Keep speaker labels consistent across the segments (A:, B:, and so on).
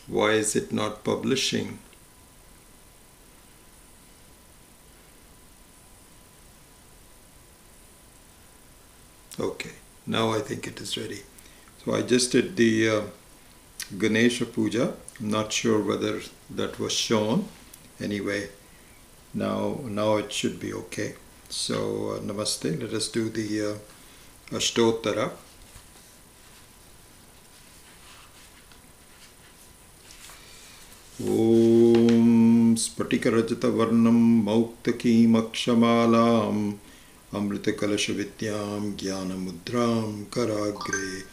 A: Why is it not publishing? Okay, now I think it is ready. So I just did the Ganesha Puja. I'm not sure whether that was shown. Anyway, now it should be okay. So namaste. Let us do the Ashtottara. Om Spatikarajatam Varnam Mauktakim Akshamalam Amritakalashavityam Jnanamudram Karagre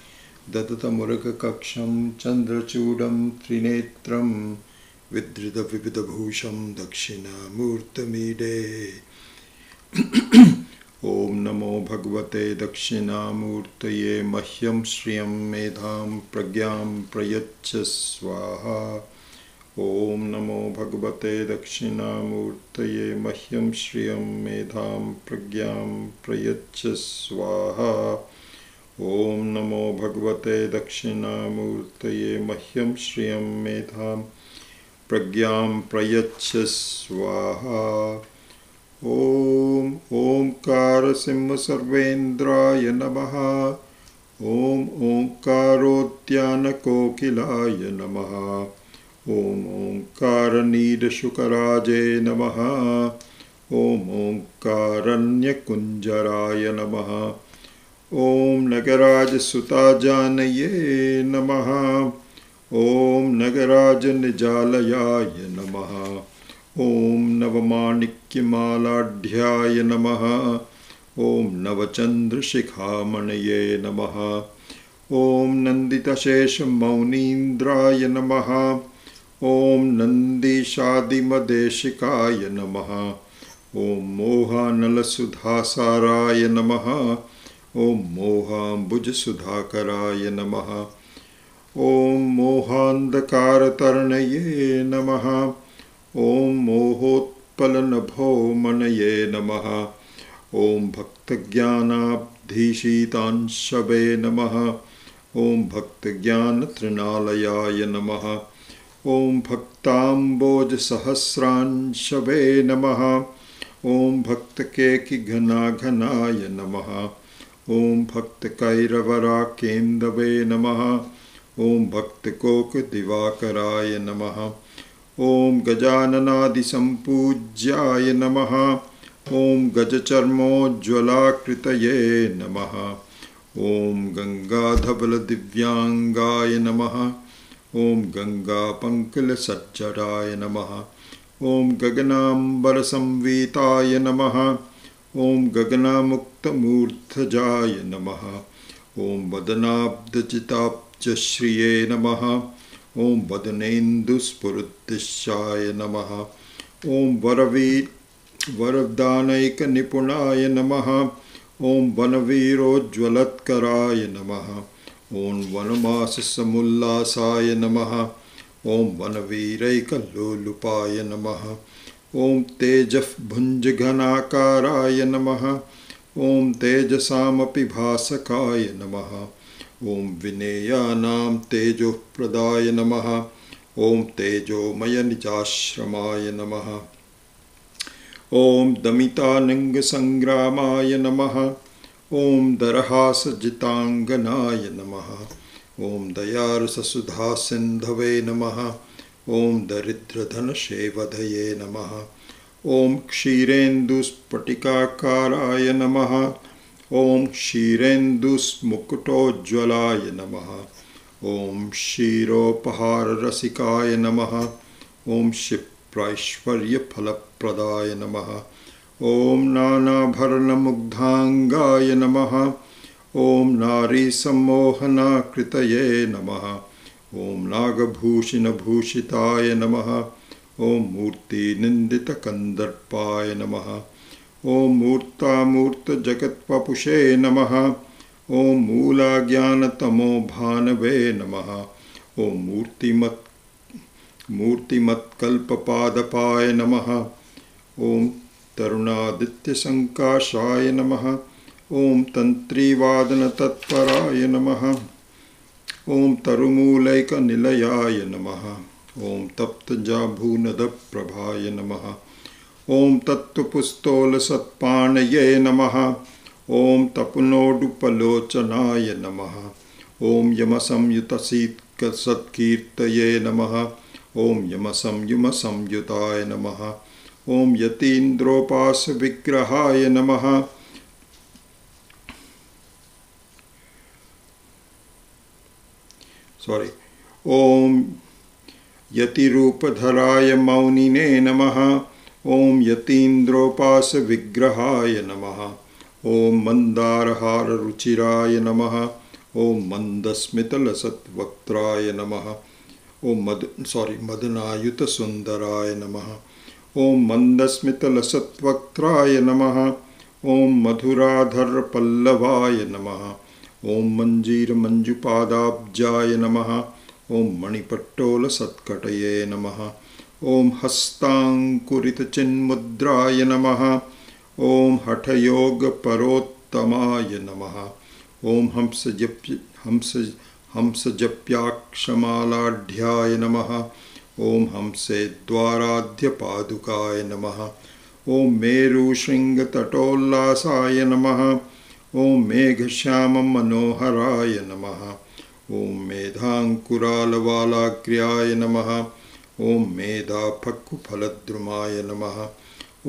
A: Dadatamuragakaksham Chandrachudam Trinetram Vidrida Vividabhusham Dakshina Murtamide Om Namo Bhagavate Dakshina Murtaye Mahyam Shriyam Medham Pragyam Prayachya Swaha Om Namo Bhagavate Dakshinamurtaye Mahyam Shriyam Medham Pragyam Prayachya Swaha Om Namo Bhagavate Dakshinamurtaye Mahyam Shriyam Medham Pragyam Prayachya Swaha Om Omkara Simha Sarvendraya Namaha Om Omkarotyana Kokilaya Namaha Om Omkara Nida Shukaraje Namaha Om Omkaranya Kunjaraya Namaha Om Nagaraja Sutajanaye Namaha Om Nagaraja Nijalayaya Namaha Om Navamanikyamadhyaya Namaha Om Navachandra Shikhamanaye Namaha Om Nandita Shesha Maunindraya Namaha Om Nandi Shadimadeshikaya Namaha Om Moha Nalasudhasaraya Namaha Om Moha Bujasudhakaraya Namaha Om Mohandakaratarnaye Namaha Om Mohotpalanabho Manaye Namaha Om Bhaktagyanabdhishitanshave Namaha Om Bhaktagyanatrinalaya Namaha Om Bhaktamboja Sahasranshave Namaha Om Bhaktakeki Ghana Ghanaya Namaha Om Bhaktakairvara Kendave Namaha Om Bhaktakoka Divakaraya Namaha Om Gajananadi Sampujyaya Namaha Om Gajacharmo Jwalakritaye Namaha Om Gangadhabala Divyangaya Namaha Om Ganga Pankala Sajjaraya Namaha Om Gaganambara Samvitaya Namaha Om Gaganamukta Murthajaya Namaha Om Vadanabdajitapja Shriye Namaha Om Vadanenduspurudishaya Namaha Om Varavdanaika Nipunaya Namaha Om Vanaviro Jwalatkaraya Namaha Om Vanamasa Samullasaya Namaha Om Vanavireka Lulupaya Namaha Om Tejaf Bhunjaganakaraya Namaha Om Tejasamapi Bhasakaya Namaha Om Vineyanam Tejo Pradaya Namaha Om Tejo Maya Nijashramaya Namaha Om Damitananga Sangramaya Namaha Om Darahasa Jitanganaya Namaha Om Dayarasa Sudha Sindhave Namaha Om Daridradhana Shevadaye Namaha Om Kshirendus Patikakaraya Namaha Om Kshirendus Mukutojwalaya Namaha Om Shiropahara Rasikaya Namaha Om Shipraishvarya Phalapradaya Namaha Om Nana Bharana Mugdhangaya Namaha Om Nari Sammohana Kritaye Namaha Om Nagabhushina Bhushitaya Namaha Om Murti Nindita Kandarpaya Namaha Om Murta Murta Jagat Papushe Namaha Om Mula Jnanatamo Bhanave Namaha Om Murtimat Kalpapadapaya Namaha Om Tarunaditya Sankashaya Namaha Om Tantri Vadana Tatparaya Namaha ॐ तरुमूलैकनिलयाय नमः। ॐ तप्तजाभूनदप्रभाय नमः। ॐ तत्त्वपुस्तोलसत्पाणये नमः। ॐ तपुनोडुपलोचनाय नमः। ॐ यमसंयुतसत्कीर्तये नमः। ॐ यमसंयुमसंयुताय नमः। ॐ यतीन्द्रोपासविग्रहाय नमः। ॐ यतिरूपधराय मौनिने नमः। ॐ यतीन्द्रोपासविग्रहाय नमः। ॐ मन्दारहाररुचिराय नमः। ॐ मन्दस्मितलसत्वक्त्राय नमः। मदनायुतसुन्दराय नमः। ॐ मन्दस्मितलसत्वक्त्राय नमः। ॐ मधुराधरपल्लवाय नमः। ॐ मञ्जीरमञ्जुपादाब्जाय नमः। ॐ मणिपट्टोलसत्कटये नमः। ॐ हस्ताङ्कुरितचिन्मुद्राय नमः। ॐ हठयोगपरोत्तमाय नमः। ॐ हंसजप्याक्षमालाढ्याय नमः। ॐ हंसेद्वाराध्यपादुकाय नमः। ॐ मेरुशृङ्गतटोल्लासाय नमः। ॐ मेघश्याममनोहराय नमः। ॐ मेधाङ्कुरालवालाग्र्याय नमः। ॐ मेधाफक्कुफलद्रुमाय नमः।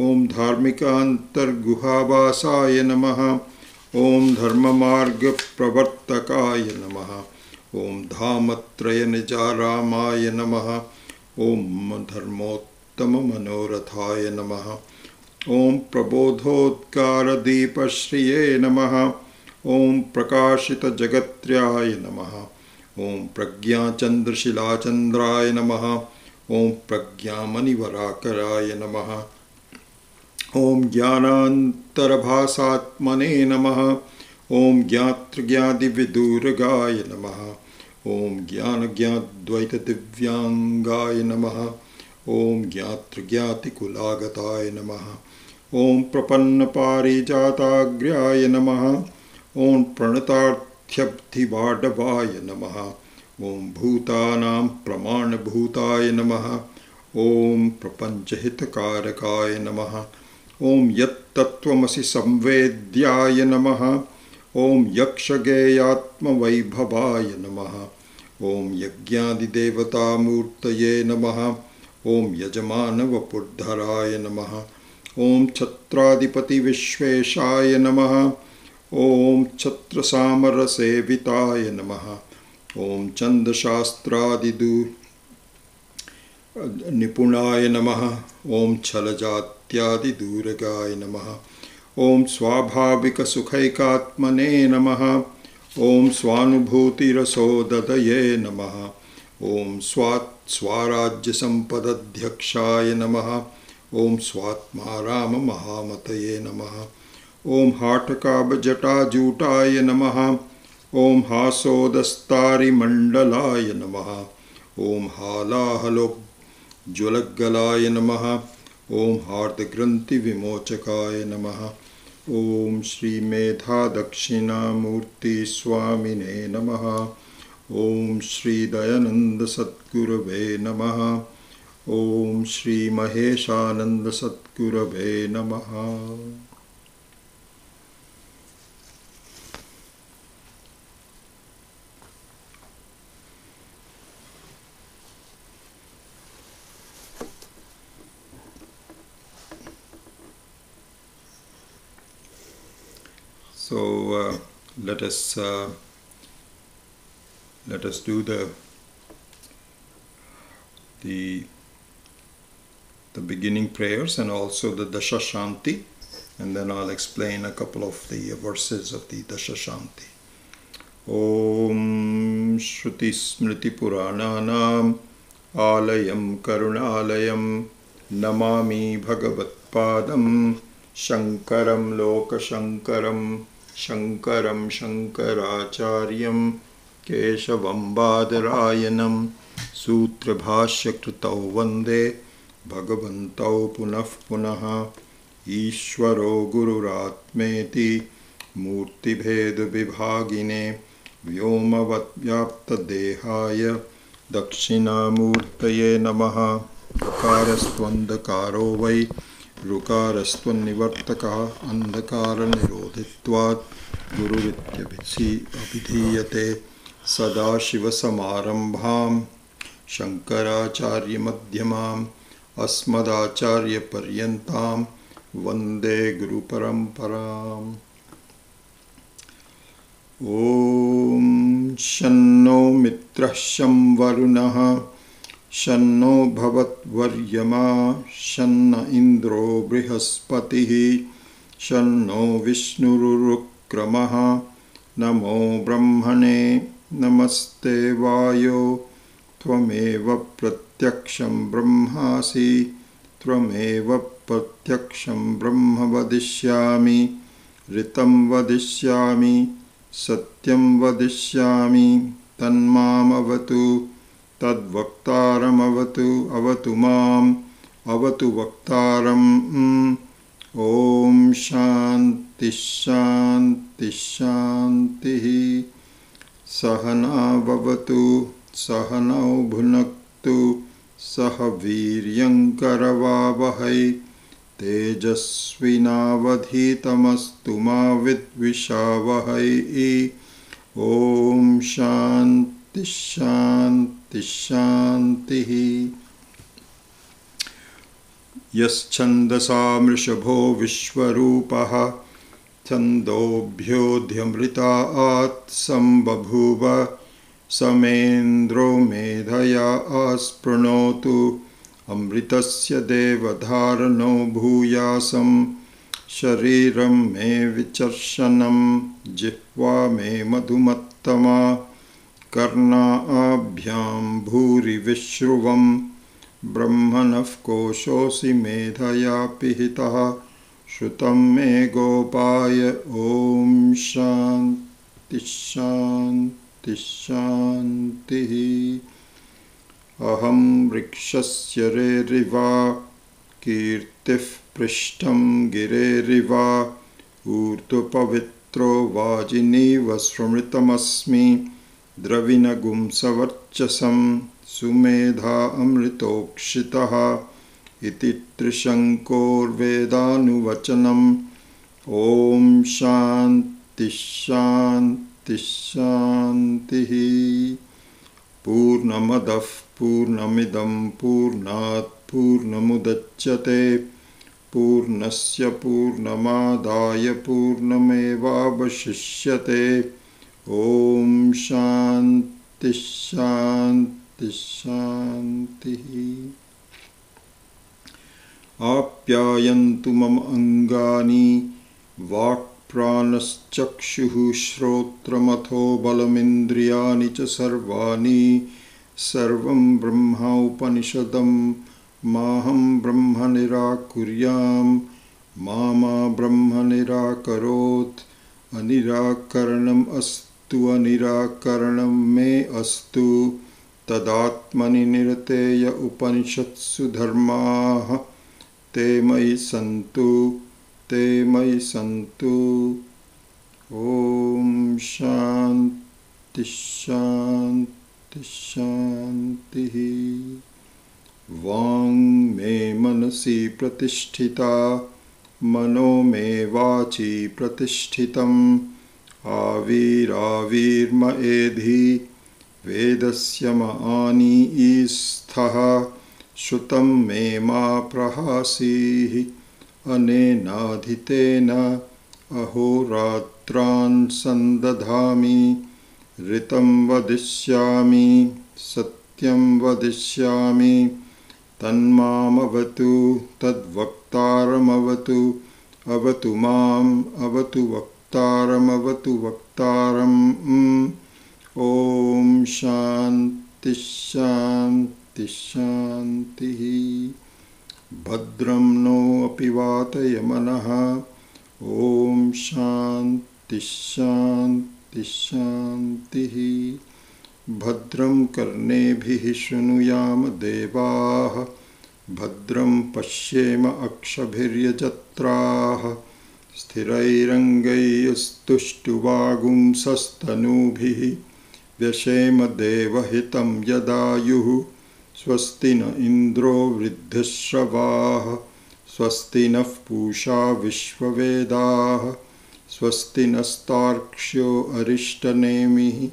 A: ॐ धार्मिकान्तर्गुहावासाय नमः। ॐ धर्ममार्गप्रवर्तकाय नमः। ॐ धामत्रयनिजारामाय नमः। ॐ धर्मोत्तममनोरथाय नमः। ॐ प्रबोधोद्गारदीपश्रिये नमः। ॐ प्रकाशितजगत्र्याय नमः। ॐ प्रज्ञाचन्द्रशिलाचन्द्राय नमः। ॐ प्रज्ञामणिवराकराय नमः। ॐ ज्ञानान्तरभासात्मने नमः। ॐ ज्ञातृज्ञादिविदूरगाय नमः। ॐ ज्ञानज्ञाद्वैतदिव्यांगाय नमः। ॐ ज्ञातृज्ञातिकुलागताय नमः। ॐ प्रपन्नपारिजाताग्र्याय नमः। ॐ प्रणतार्थ्यब्धिवाडवाय नमः। ॐ भूतानां प्रमाणभूताय नमः। ॐ प्रपञ्चहितकारकाय नमः। ॐ यत्तत्त्वमसि संवेद्याय नमः। ॐ यक्षगेयात्मवैभवाय नमः। ॐ यज्ञादिदेवतामूर्तये नमः। ॐ यजमानवपुर्धराय नमः। ॐ छत्राधिपतिविश्वेशाय नमः। ॐ छत्रसामरसेविताय नमः। ॐ छन्दशास्त्रादिनिपुणाय नमः। ॐ छलजात्यादिदूरगाय नमः। ॐ स्वाभाविकसुखैकात्मने नमः। ॐ स्वानुभूतिरसोददये नमः। ॐ स्वाराज्यसम्पदध्यक्षाय नमः। ॐ स्वात्माराममहामतये नमः। ॐ हाटकाभजटाजूटाय नमः। ॐ हासोदस्तारिमण्डलाय नमः। ॐ हालाहलोज्ज्वलगलाय नमः। ॐ हार्दग्रन्थिविमोचकाय नमः। ॐ श्रीमेधादक्षिणामूर्तिस्वामिने नमः। ॐ श्रीदयानन्दसद्गुरवे नमः। ॐ श्रीमहेशानन्दसद्गुरवे नमः। So let us do the beginning prayers and also the Dasha Shanti, and then I'll explain a couple of the verses of the Dasha Shanti. Om Shruti Smriti Purananam Alayam Karunalayam Namami Bhagavat Padam Shankaram Lokashankaram Shankaram Shankaracharyam Keshavam Badarayanam Sutra Bhashya Kritau Vande Bhagavantau Punah Punaha Ishwaro Gururatmeti Murti Bheda Vibhagine व्योमवद्व्याप्तदेहाय दक्षिणामूर्तये नमः। ऋकारस्त्वन्धकारो वै ऋकारस्त्वन्निवर्तकः अन्धकारनिरोधित्वात् गुरुरित्यभिधीयते। सदाशिवसमारम्भां शङ्कराचार्यमध्यमाम् अस्मदाचार्यपर्यन्तां वन्दे गुरुपरम्पराम्। ॐ शन्नो मित्रः शं वरुणः शन्नो भवद्वर्यमा शन्न इन्द्रो बृहस्पतिः शन्नो विष्णुरुक्रमः। नमो ब्रह्मणे नमस्ते वायो त्वमेव प्रत्यक्षं ब्रह्मासि त्वमेव प्रत्यक्षं ब्रह्म वदिष्यामि ऋतं वदिष्यामि सत्यं वदिष्यामि तन्मामवतु तद्वक्तारमवतु अवतु माम् अवतु वक्तारम्। ॐ शान्ति शान्ति शान्तिः। सहना भवतु सहनौ भुनक्तु सह वीर्यङ्करवावहै तेजस्विनावधीतमस्तु मा विद्विषावहै। ॐ शान्ति शान्ति शान्तिः। यश्छन्दसा मृषभो विश्वरूपः छन्दोभ्योऽध्यमृतात् सम्बभूव समेन्द्रो मेधया आस्पृणोतु अमृतस्य देवधारणो भूयासं शरीरं मे विचर्षणं जिह्वा मे मधुमत्तमा कर्णाभ्यां भूरि विश्रुवं ब्रह्मणः कोशोऽसि मेधया पिहितः श्रुतं मे गोपाय। ॐ शान्ति शान्ति शान्तिः। अहं वृक्षस्य रेरिवा कीर्तिः पृष्ठं गिरेरिवा ऊर्ध्वपवित्रो वाजिनीव स्मृतमस्मि द्रविणगुंसवर्चसं सुमेधा अमृतोक्षितः इति त्रिशङ्कोर्वेदानुवचनम्। ॐ शान्ति शान्ति शान्तिः। पूर्णमदः पूर्णमिदं पूर्णात् पूर्णमुदच्यते पूर्णस्य पूर्णमादाय पूर्णमेवावशिष्यते। ॐ शान्ति शान्ति शान्तिः। आप्यायन्तु मम अङ्गानि वाक्प्राणश्चक्षुः श्रोत्रमथो बलमिन्द्रियाणि च सर्वाणि सर्वं ब्रह्मोपनिषदं माहं ब्रह्म निराकुर्यां मा ब्रह्म निराकरोत्। अनिराकरणम् अस्तु अनिराकरणं मे अस्तु तदात्मनि निरतेय उपनिषत्सु धर्माः ते मयि सन्तु ते मयि सन्तु। ॐ शान्ति शान्ति शान्तिः। वाङ् मे मनसि प्रतिष्ठिता मनो मे वाचि प्रतिष्ठितम् आविराविर्म एधि वेदस्य मानीस्थः श्रुतं मे मा प्रहासीः अनेनाधितेन अहोरात्रान् सन्दधामि ऋतं वदिष्यामि सत्यं वदिष्यामि तन्मामवतु तद्वक्तारमवतु अवतु माम् अवतु वक्तारमवतु वक्तारम्। ॐ शान्ति शान्ति शान्तिः। भद्रं नो अपि वातयमनः। ॐ शान्ति शान्ति शान्तिः। भद्रं कर्णेभिः शृणुयाम देवाः भद्रं पश्येम अक्षभिर्यजत्राः Sthirairangaistushtuvaguംsastanubhihi Vyashema devahitam yadayuhu Swasti na indro vriddhashravaha Swasti nah pusha vishvavedaha Swasti nastarkshyo arishtanemihi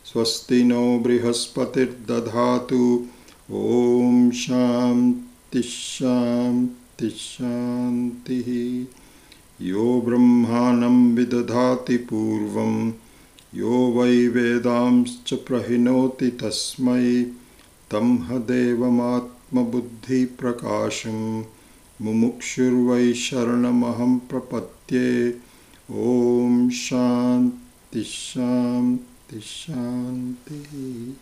A: Swasti no brihaspatir dadhatu Om Shanti Shanti Shanti Yo Brahmanam vidadhati purvam Yo vai vedamscha prahinoti tasmai Tamha devamatma buddhi prakasham Mumukshurvai sharanamaham prapatye Om Shanti Shanti Shanti.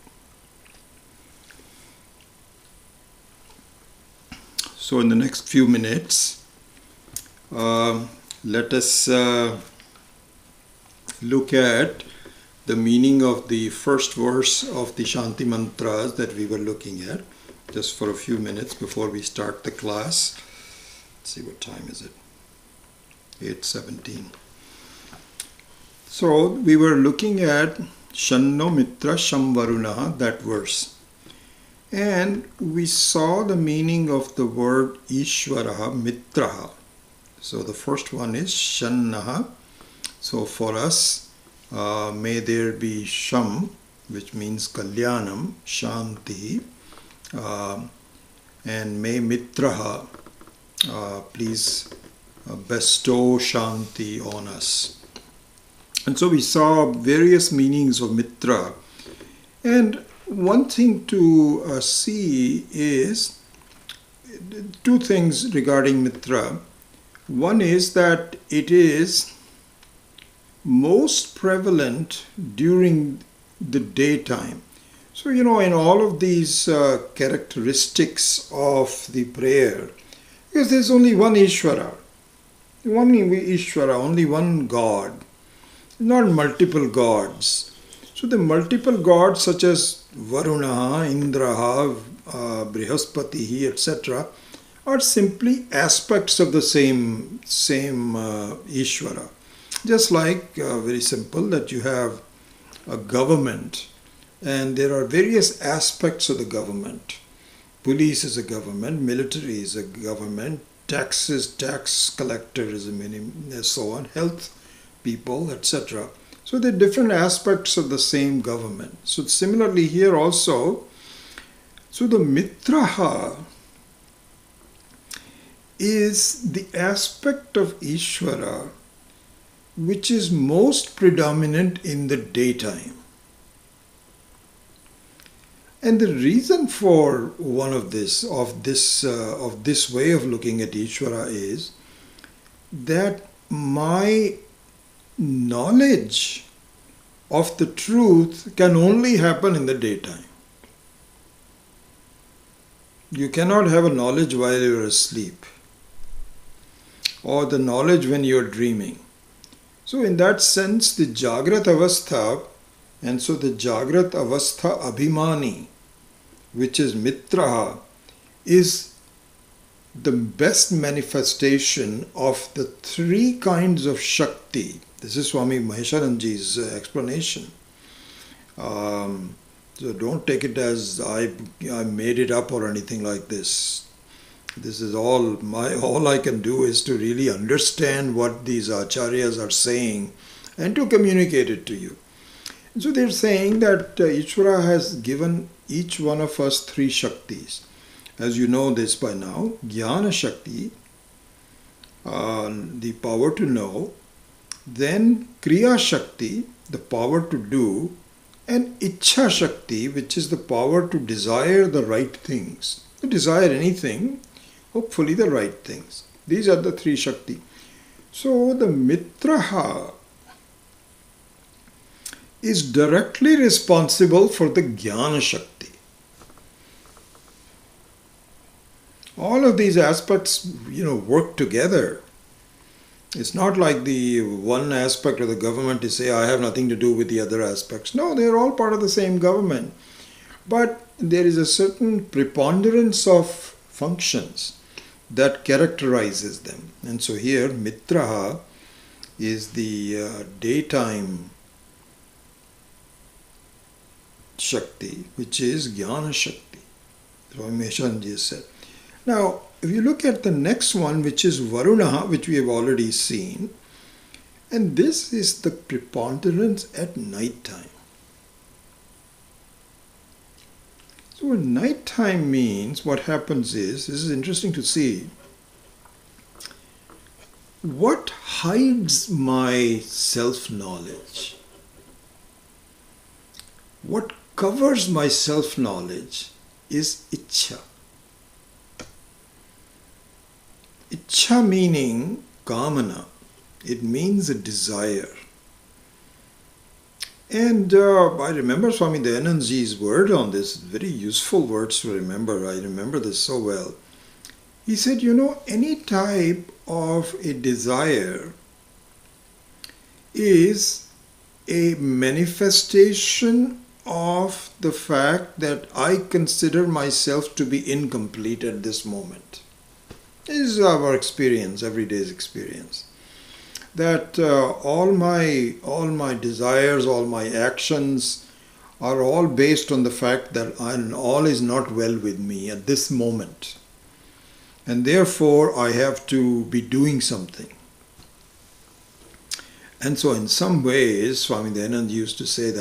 A: So in the next few minutes, let us look at the meaning of the first verse of the Shanti mantras that we were looking at, just for a few minutes before we start the class. Let's see, what time is it? 8:17. So we were looking at Shanno Mitra Shamvarunaha, that verse. And we saw the meaning of the word Ishvaraha, Mitraha. So the first one is Shannaha. So for us, may there be Sham, which means Kalyanam, Shanti, and may Mitraha please bestow Shanti on us. And so we saw various meanings of Mitra. And one thing to see is two things regarding Mitra. One is that it is most prevalent during the daytime. So, in all of these characteristics of the prayer, because there's only one Ishvara, only one God, not multiple gods. So the multiple gods such as Varuna, Indraha, Brihaspatihi, etc. are simply aspects of the same Ishvara. Just like, very simple, that you have a government and there are various aspects of the government. Police is a government, military is a government, tax collector is and so on, health people, etc. So they're different aspects of the same government. So similarly here also, so the Mitraha is the aspect of Ishvara which is most predominant in the daytime. And the reason for one of this way of looking at Ishvara is that my knowledge of the truth can only happen in the daytime. You cannot have a knowledge while you're asleep, or the knowledge when you're dreaming. So in that sense, the Jagrat Avastha, and so the Jagrat Avastha Abhimani, which is Mitraha, is the best manifestation of the three kinds of Shakti. This is Swami Mahesharanji's explanation. So don't take it as I made it up or anything like this. This is all I can do is to really understand what these acharyas are saying and to communicate it to you. And so they're saying that Ishvara has given each one of us three Shaktis. As you know this by now, Jnana Shakti, the power to know, then Kriya Shakti, the power to do, and Ichha Shakti, which is the power to desire the right things. To desire anything, hopefully the right things. These are the three Shakti. So the Mitraha is directly responsible for the Jnana Shakti. All of these aspects, work together. It's not like the one aspect of the government is say, I have nothing to do with the other aspects. No, they're all part of the same government. But there is a certain preponderance of functions that characterizes them. And so here, Mitraha is the daytime Shakti, which is Jnana Shakti. Rameshanji said. Now, if you look at the next one, which is Varunaha, which we have already seen, and this is the preponderance at night time. So when night time means, what happens is, this is interesting to see, what hides my self-knowledge? What covers my self-knowledge is Ichha. Ichha meaning Kamana. It means a desire. And I remember Swami Dayanandji's word on this, very useful words to remember. I remember this so well. He said, any type of a desire is a manifestation of the fact that I consider myself to be incomplete at this moment. This is our experience, everyday's experience. That all my desires, all my actions are all based on the fact that all is not well with me at this moment. And therefore I have to be doing something. And so in some ways, Swami Dayanand used to say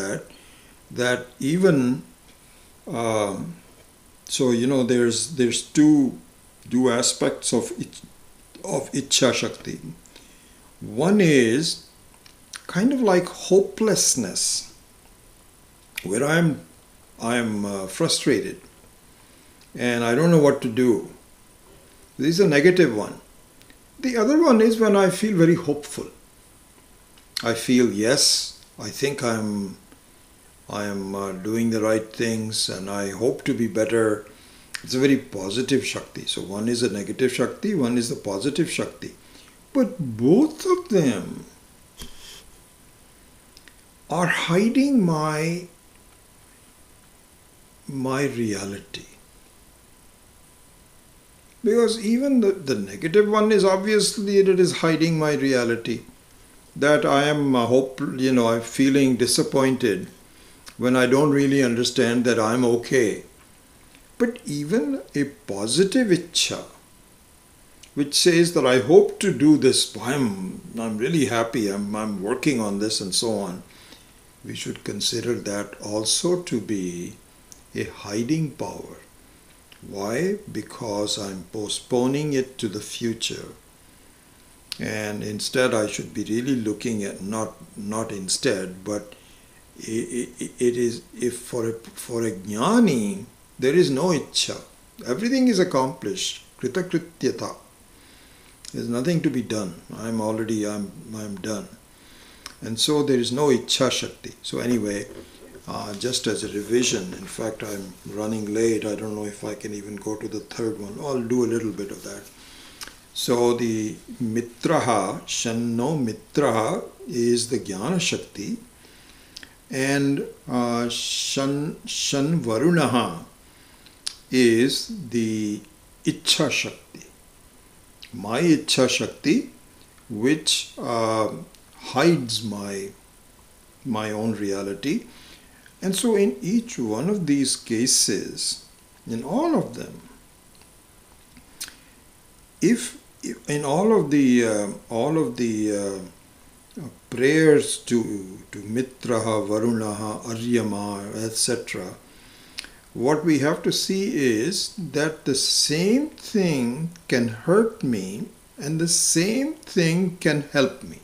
A: that even, there's two aspects of Ichha Shakti. One is kind of like hopelessness, where I'm frustrated and I don't know what to do. This is a negative one. The other one is when I feel very hopeful. I feel, yes, I think I am doing the right things and I hope to be better. It's a very positive Shakti. So one is a negative Shakti, one is the positive Shakti. But both of them are hiding my reality. Because even the negative one is obviously that it is hiding my reality. That I am I'm feeling disappointed when I don't really understand that I'm okay. But even a positive Ichha, which says that I hope to do this, I'm really happy, I'm working on this and so on, we should consider that also to be a hiding power. Why? Because I'm postponing it to the future. And instead I should be really looking at, not instead, but it is, if for a jnani, there is no Ichha. Everything is accomplished. Kritakrityata. There's nothing to be done. I'm done. And so there is no Ichha Shakti. So anyway, just as a revision, in fact I'm running late. I don't know if I can even go to the third one. I'll do a little bit of that. So the Mitraha, Shanno Mitraha is the Jnana Shakti, and Shan Varunaha is the Ichha Shakti. My Ichha Shakti, which hides my own reality. And so in each one of these cases, in all of them, if in all of the prayers to Mitraha, Varunaha, Aryama, etc., what we have to see is that the same thing can hurt me and the same thing can help me.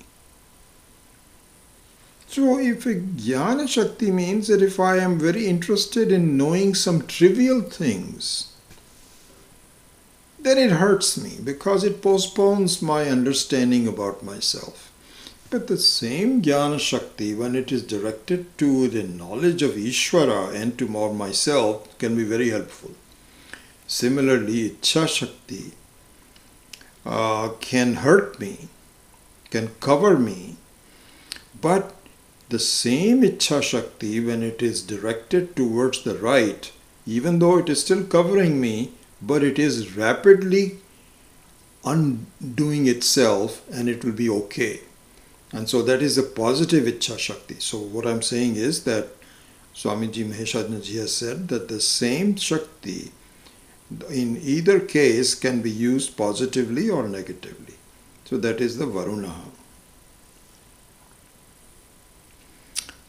A: So if a Jnana Shakti means that if I am very interested in knowing some trivial things, then it hurts me because it postpones my understanding about myself. But the same Jnana Shakti, when it is directed to the knowledge of Ishvara and to more myself, can be very helpful. Similarly, Ichha Shakti can hurt me, can cover me, but the same Ichha Shakti, when it is directed towards the right, even though it is still covering me, but it is rapidly undoing itself and it will be okay. And so that is the positive Ichha Shakti. So what I'm saying is that Swamiji Maheshajnaji has said that the same Shakti in either case can be used positively or negatively. So that is the Varunaha.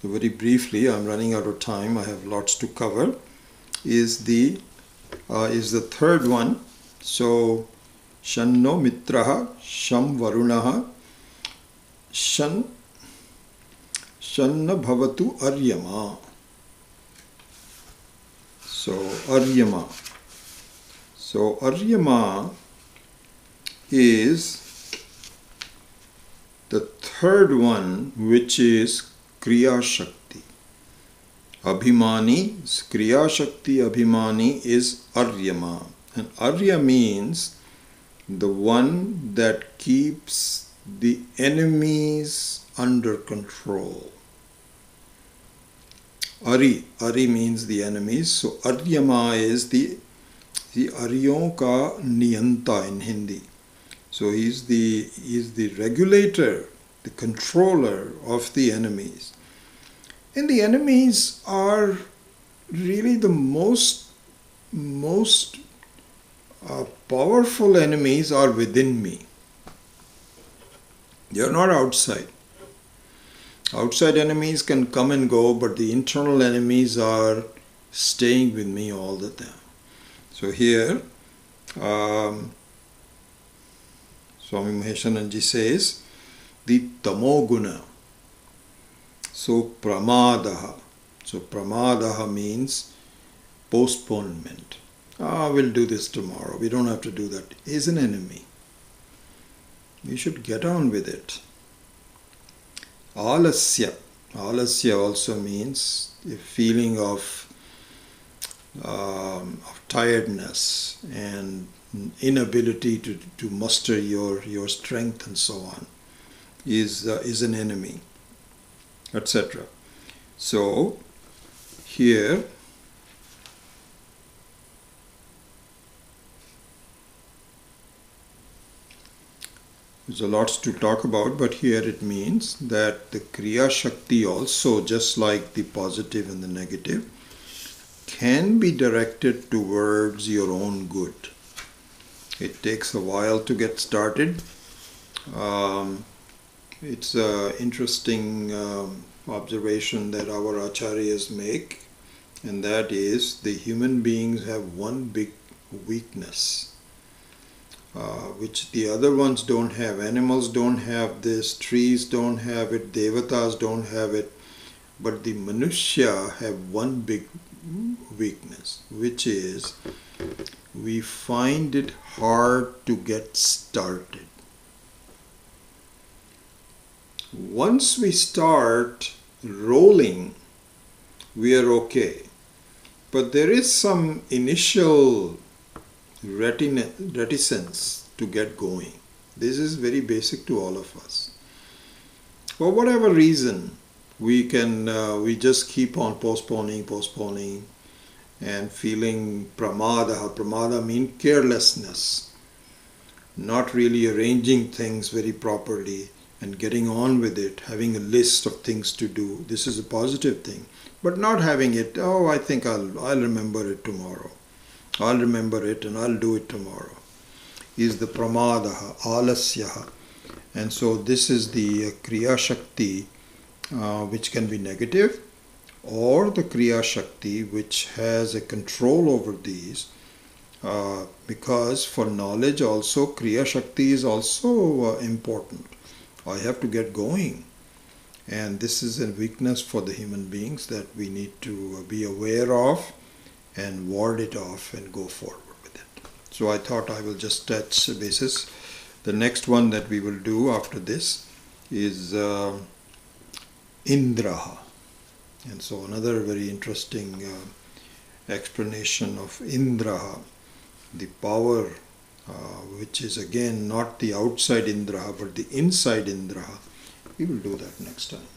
A: So very briefly, I'm running out of time, I have lots to cover, is the third one. So Shanno Mitraha, Sham Varunaha, Shanna Bhavatu Aryama. So Aryama. So Aryama is the third one, which is Kriya Shakti. Abhimani, Kriya Shakti Abhimani is Aryama. And Arya means the one that keeps the enemies under control. Ari means the enemies. So Aryama is the Aryon ka Niyanta in Hindi. So he is the regulator, the controller of the enemies. And the enemies are really the most powerful enemies are within me. They are not outside. Outside enemies can come and go, but the internal enemies are staying with me all the time. So here, Swami Maheshananji says, the tamoguna. So pramadaha. So pramadaha means postponement. We'll do this tomorrow. We don't have to do that. Is an enemy. We should get on with it. Alasya. Alasya also means a feeling of tiredness and inability to muster your strength and so on is an enemy, etc. So here there's a lot to talk about, but here it means that the Kriya Shakti also, just like the positive and the negative, can be directed towards your own good. It takes a while to get started. It's an interesting observation that our acharyas make, and that is the human beings have one big weakness, which the other ones don't have. Animals don't have this, trees don't have it, devatas don't have it, but the Manushya have one big weakness, which is we find it hard to get started. Once we start rolling, we are okay. But there is some initial reticence to get going. This is very basic to all of us. For whatever reason, we just keep on postponing and feeling pramada. Pramada means carelessness, not really arranging things very properly and getting on with it, having a list of things to do. This is a positive thing. But not having it, I think I'll remember it tomorrow. I'll remember it and I'll do it tomorrow, is the pramadaha, alasyaha. And so this is the Kriya Shakti, which can be negative, or the Kriya Shakti which has a control over these, because for knowledge also Kriya Shakti is also important. I have to get going, and this is a weakness for the human beings that we need to be aware of and ward it off and go forward with it. So I thought I will just touch the basis. The next one that we will do after this is Indraha. And so another very interesting explanation of Indraha, the power, which is again not the outside Indraha but the inside Indraha. We will do that next time.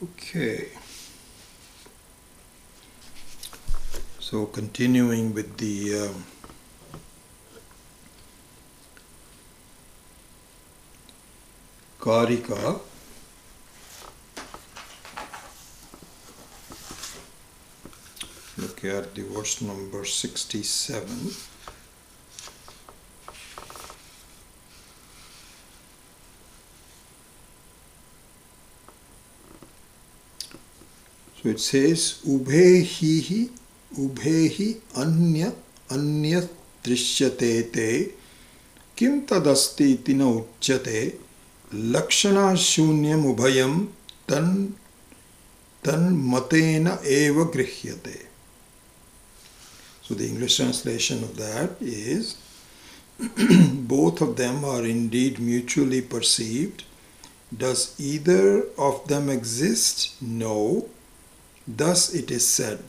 A: Okay. So continuing with the Karika. Look at the verse number 67. So it says, Ubhehi anya drishyate te kim tadasti iti na uchyate lakshana shunyam ubhayam tan matena eva grihyate. So the English translation of that is, both of them are indeed mutually perceived. Does either of them exist? No. Thus it is said,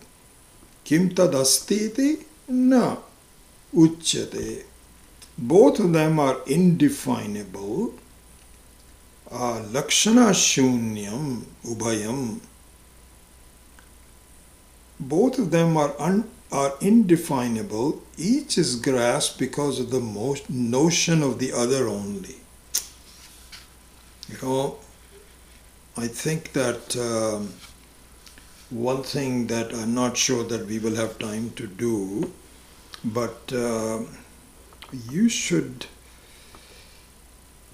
A: Kim tadastiti na uchyate. Both of them are indefinable. Lakshana shunyam ubhayam. Both of them are indefinable. Each is grasped because of the notion of the other only. I think that one thing that I'm not sure that we will have time to do, but you should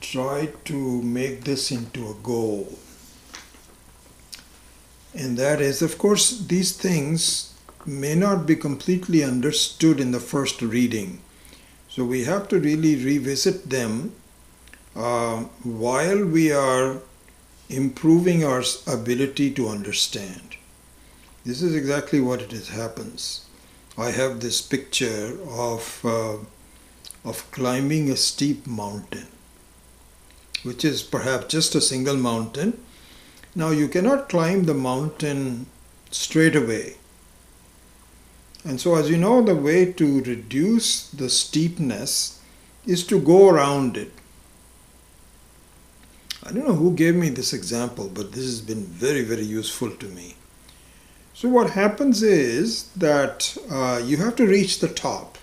A: try to make this into a goal. And that is, of course, these things may not be completely understood in the first reading. So we have to really revisit them while we are improving our ability to understand. This is exactly what happens. I have this picture of climbing a steep mountain, which is perhaps just a single mountain. Now you cannot climb the mountain straight away. And so, as you know, the way to reduce the steepness is to go around it. I don't know who gave me this example, but this has been very, very useful to me. So what happens is that you have to reach the top.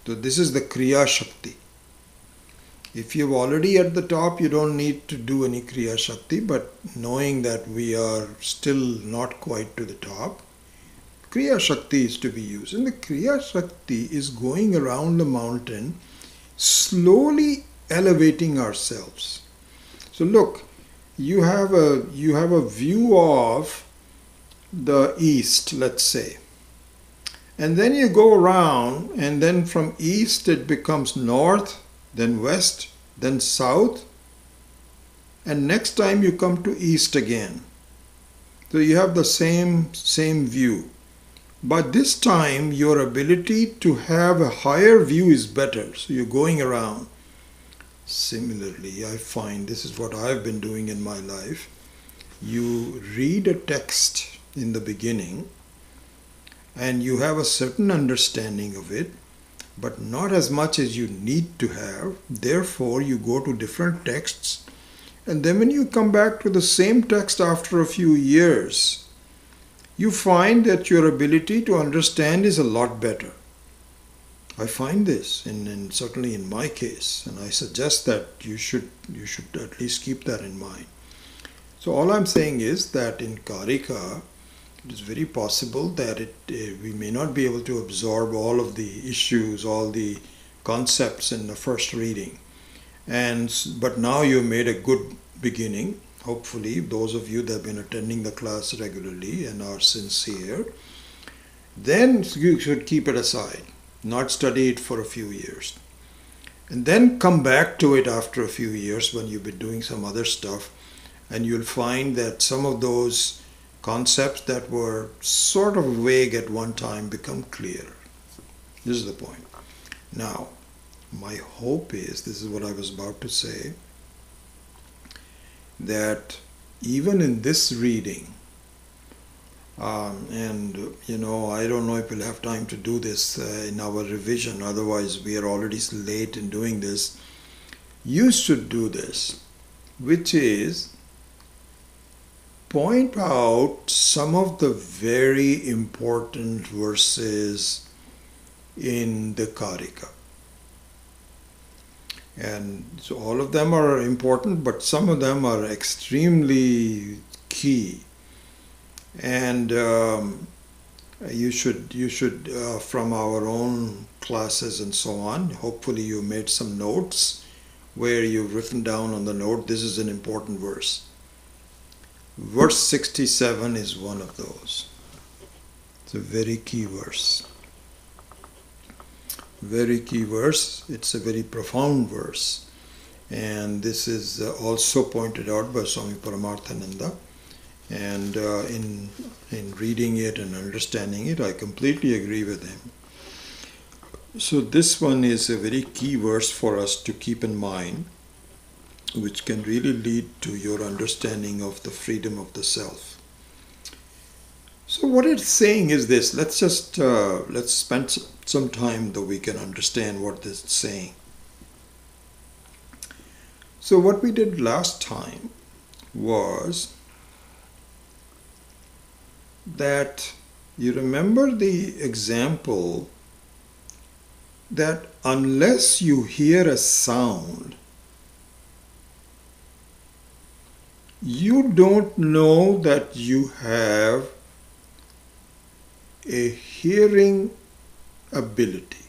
A: So this is the Kriya Shakti. If you're already at the top, you don't need to do any Kriya Shakti, but knowing that we are still not quite to the top, Kriya Shakti is to be used. And the Kriya Shakti is going around the mountain, slowly elevating ourselves. So look, you have a view of the east, let's say. And then you go around, and then from east it becomes north, then west, then south, and next time you come to east again. So you have the same view. But this time your ability to have a higher view is better. So you're going around. Similarly, I find this is what I've been doing in my life. You read a text in the beginning and you have a certain understanding of it, but not as much as you need to have. Therefore, you go to different texts, and then when you come back to the same text after a few years, you find that your ability to understand is a lot better. I find this, and certainly in my case, and I suggest that you should at least keep that in mind. So all I'm saying is that in Karika, it is very possible that we may not be able to absorb all of the issues, all the concepts in the first reading. But now you've made a good beginning. Hopefully, those of you that have been attending the class regularly and are sincere, then you should keep it aside, not study it for a few years. And then come back to it after a few years when you've been doing some other stuff, and you'll find that some of those concepts that were sort of vague at one time become clear. This is the point. Now, my hope is, this is what I was about to say, that even in this reading, and I don't know if we'll have time to do this in our revision, otherwise we are already late in doing this. You should do this, which is point out some of the very important verses in the Karika. And so all of them are important, but some of them are extremely key. And you should from our own classes and so on, hopefully you made some notes where you've written down on the note, this is an important verse. Verse 67 is one of those. It's a very key verse. Very key verse. It's a very profound verse. And this is also pointed out by Swami Paramarthananda. And in reading it and understanding it, I completely agree with him. So this one is a very key verse for us to keep in mind, which can really lead to your understanding of the freedom of the self. So what it's saying is this. Let's spend some time though we can understand what this is saying. So what we did last time was that you remember the example that unless you hear a sound, you don't know that you have a hearing ability.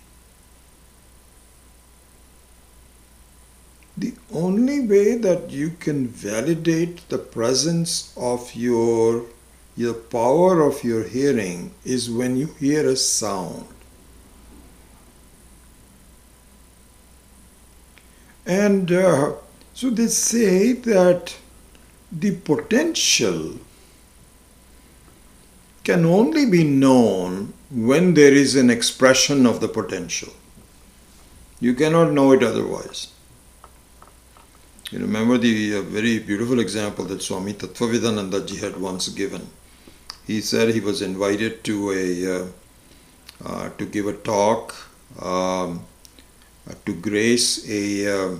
A: The only way that you can validate the presence of your power of your hearing is when you hear a sound. And so they say that the potential can only be known when there is an expression of the potential. You cannot know it otherwise. You remember the very beautiful example that Swami Tattvavidananda ji had once given. He said he was invited to give a talk to grace a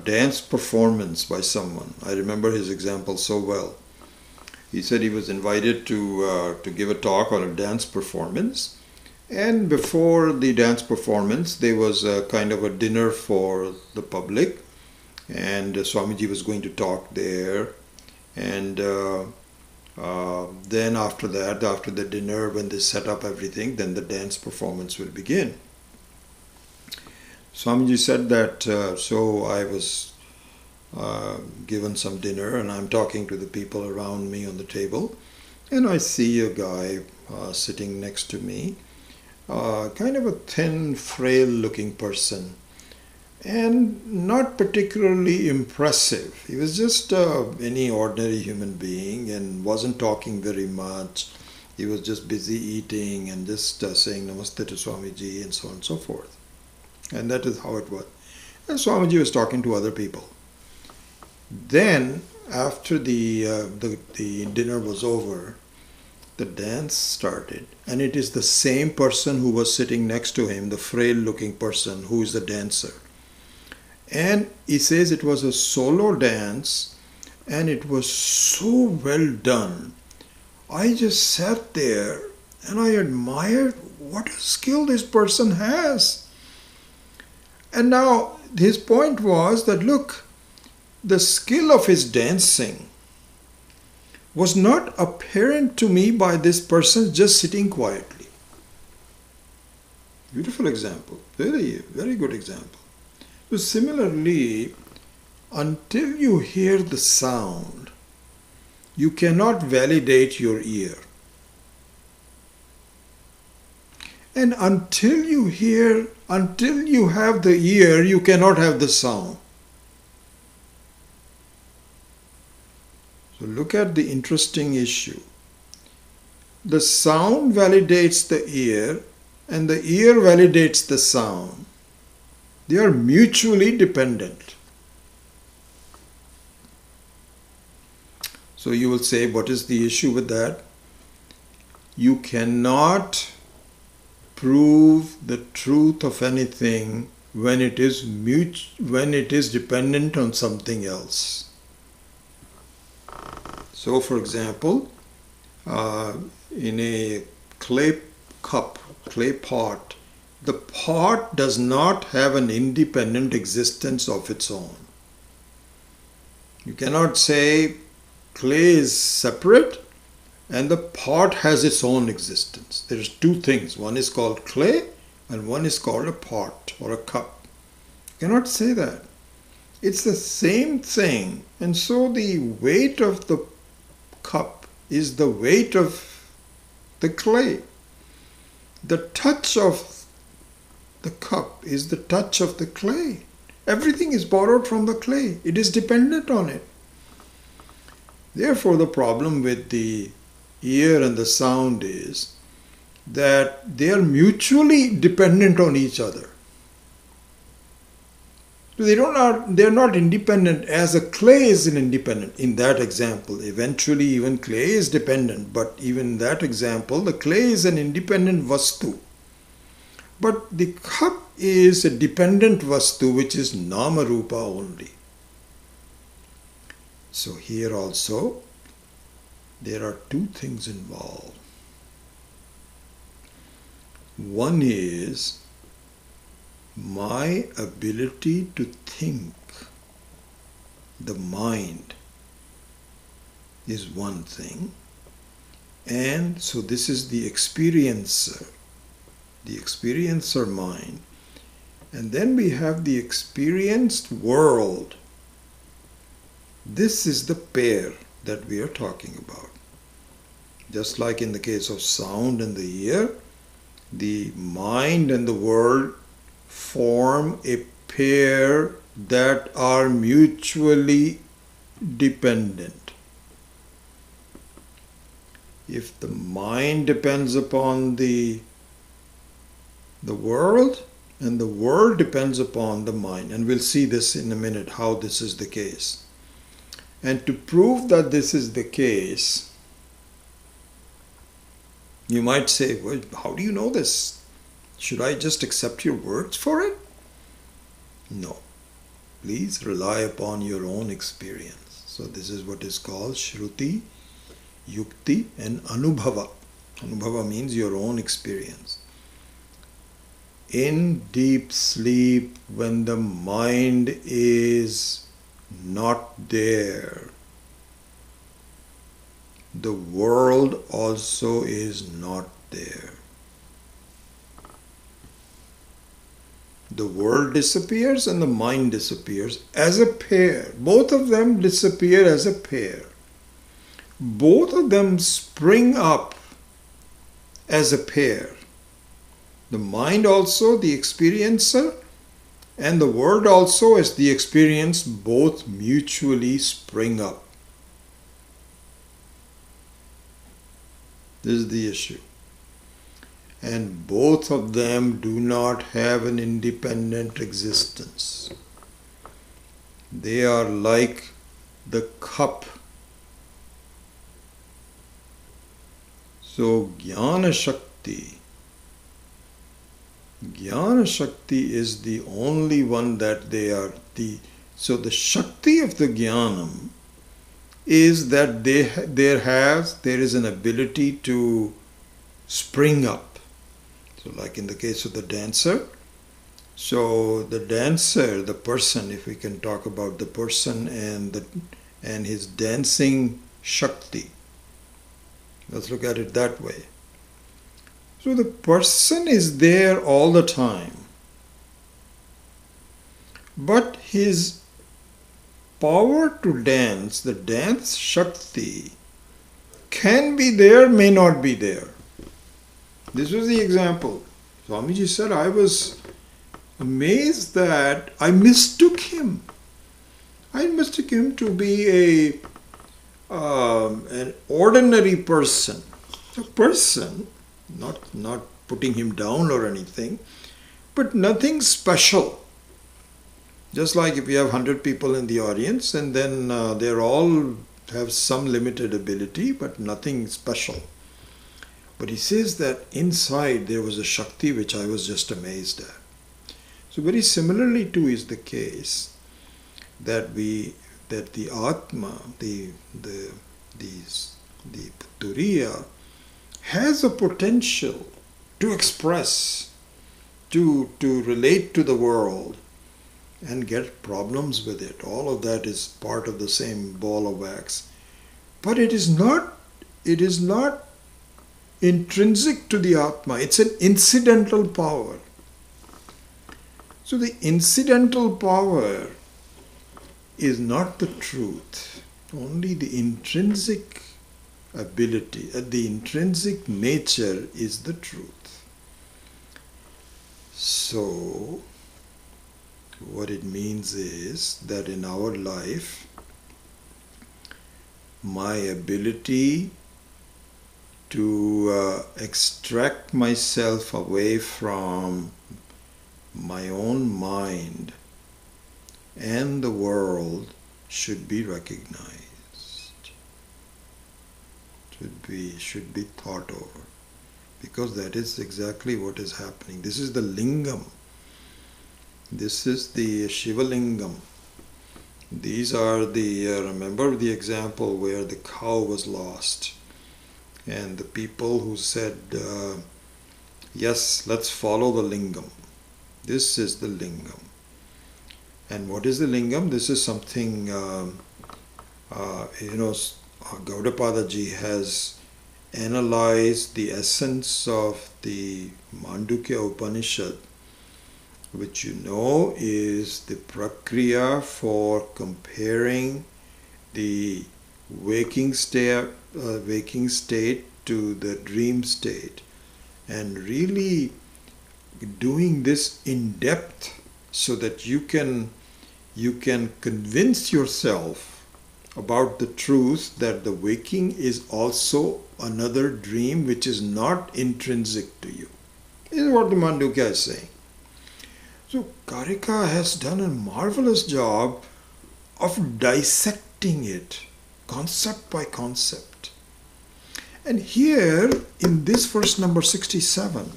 A: dance performance by someone. I remember his example so well. He said he was invited to give a talk on a dance performance, and before the dance performance there was a kind of a dinner for the public, and Swamiji was going to talk there, and then after that, after the dinner, when they set up everything, then the dance performance will begin. Swamiji said that, so I was given some dinner and I'm talking to the people around me on the table, and I see a guy sitting next to me, kind of a thin, frail looking person, and not particularly impressive. He was just any ordinary human being and wasn't talking very much. He was just busy eating and just saying Namaste to Swamiji and so on and so forth. And that is how it was. And Swamiji was talking to other people. Then, after the dinner was over, the dance started. And it is the same person who was sitting next to him, the frail-looking person, who is the dancer. And he says it was a solo dance, and it was so well done. I just sat there and I admired what a skill this person has. And now his point was that, look, the skill of his dancing was not apparent to me by this person just sitting quietly. Beautiful example. Very, very good example. So similarly, until you hear the sound, you cannot validate your ear. And until you have the ear, you cannot have the sound. So look at the interesting issue. The sound validates the ear, and the ear validates the sound. They are mutually dependent. So you will say, what is the issue with that? You cannot prove the truth of anything when it is dependent on something else. So, for example, in a clay pot, the pot does not have an independent existence of its own. You cannot say clay is separate and the pot has its own existence. There's two things. One is called clay and one is called a pot or a cup. You cannot say that. It's the same thing. And so the weight of the cup is the weight of the clay. The touch of the cup is the touch of the clay. Everything is borrowed from the clay. It is dependent on it. Therefore, the problem with the ear and the sound is that they are mutually dependent on each other. So they are not independent as a clay is independent in that example. Eventually even clay is dependent, but even in that example the clay is an independent vastu. But the cup is a dependent vastu which is nama rupa only. So here also there are two things involved. One is my ability to think. The mind is one thing, and so this is the experiencer mind, and then we have the experienced world. This is the pair that we are talking about. Just like in the case of sound and the ear, the mind and the world form a pair that are mutually dependent. If the mind depends upon the world and the world depends upon the mind, and we'll see this in a minute how this is the case. And to prove that this is the case, you might say, well, how do you know this? Should I just accept your words for it? No. Please rely upon your own experience. So this is what is called Shruti, Yukti and Anubhava. Anubhava means your own experience. In deep sleep, when the mind is not there, the world also is not there. The world disappears and the mind disappears as a pair. Both of them disappear as a pair. Both of them spring up as a pair. The mind also, the experiencer, and the world also as the experience, both mutually spring up. This is the issue. And both of them do not have an independent existence. They are like the cup. So Jnana Shakti is the only one that they are so the Shakti of the Jnanam is that there is an ability to spring up. So like in the case of the dancer, so the dancer, the person, if we can talk about the person and his dancing Shakti. Let's look at it that way. So the person is there all the time, but his power to dance, the dance Shakti, can be there, may not be there. This was the example. Swamiji said, I was amazed that I mistook him. I mistook him to be an ordinary person. A person, not putting him down or anything, but nothing special. Just like if you have 100 people in the audience and then they all have some limited ability, but nothing special. But he says that inside there was a Shakti which I was just amazed at. So very similarly too is the case that the Atma, the Turiya has a potential to express to relate to the world and get problems with it. All of that is part of the same ball of wax. But it is not intrinsic to the Atma. It's an incidental power. So the incidental power is not the truth. Only the intrinsic ability, the intrinsic nature is the truth. So what it means is that in our life, my ability to extract myself away from my own mind and the world should be recognized, should be thought over, because that is exactly what is happening. This is the lingam. This is the Shiva lingam. These are the, remember the example where the cow was lost and the people who said, yes, let's follow the lingam. This is the lingam. And what is the lingam? This is something, Gaudapada ji has analyzed the essence of the Mandukya Upanishad, which you know is the prakriya for comparing the waking state to the dream state, and really doing this in depth so that you can convince yourself about the truth that the waking is also another dream which is not intrinsic to you. This is what the Mandukya is saying. So Karika has done a marvelous job of dissecting it, concept by concept. And here, in this verse number 67,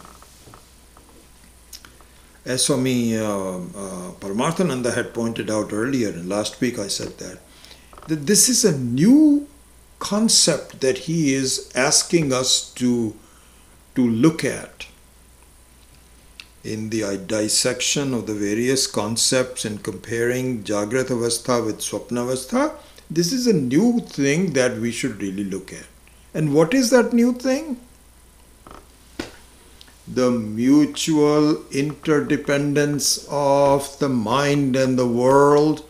A: as Swami Paramarthananda had pointed out earlier, and last week I said that this is a new concept that he is asking us to look at. In the dissection of the various concepts and comparing Jagrat Avastha with Swapna Avastha, this is a new thing that we should really look at. And what is that new thing? The mutual interdependence of the mind and the world,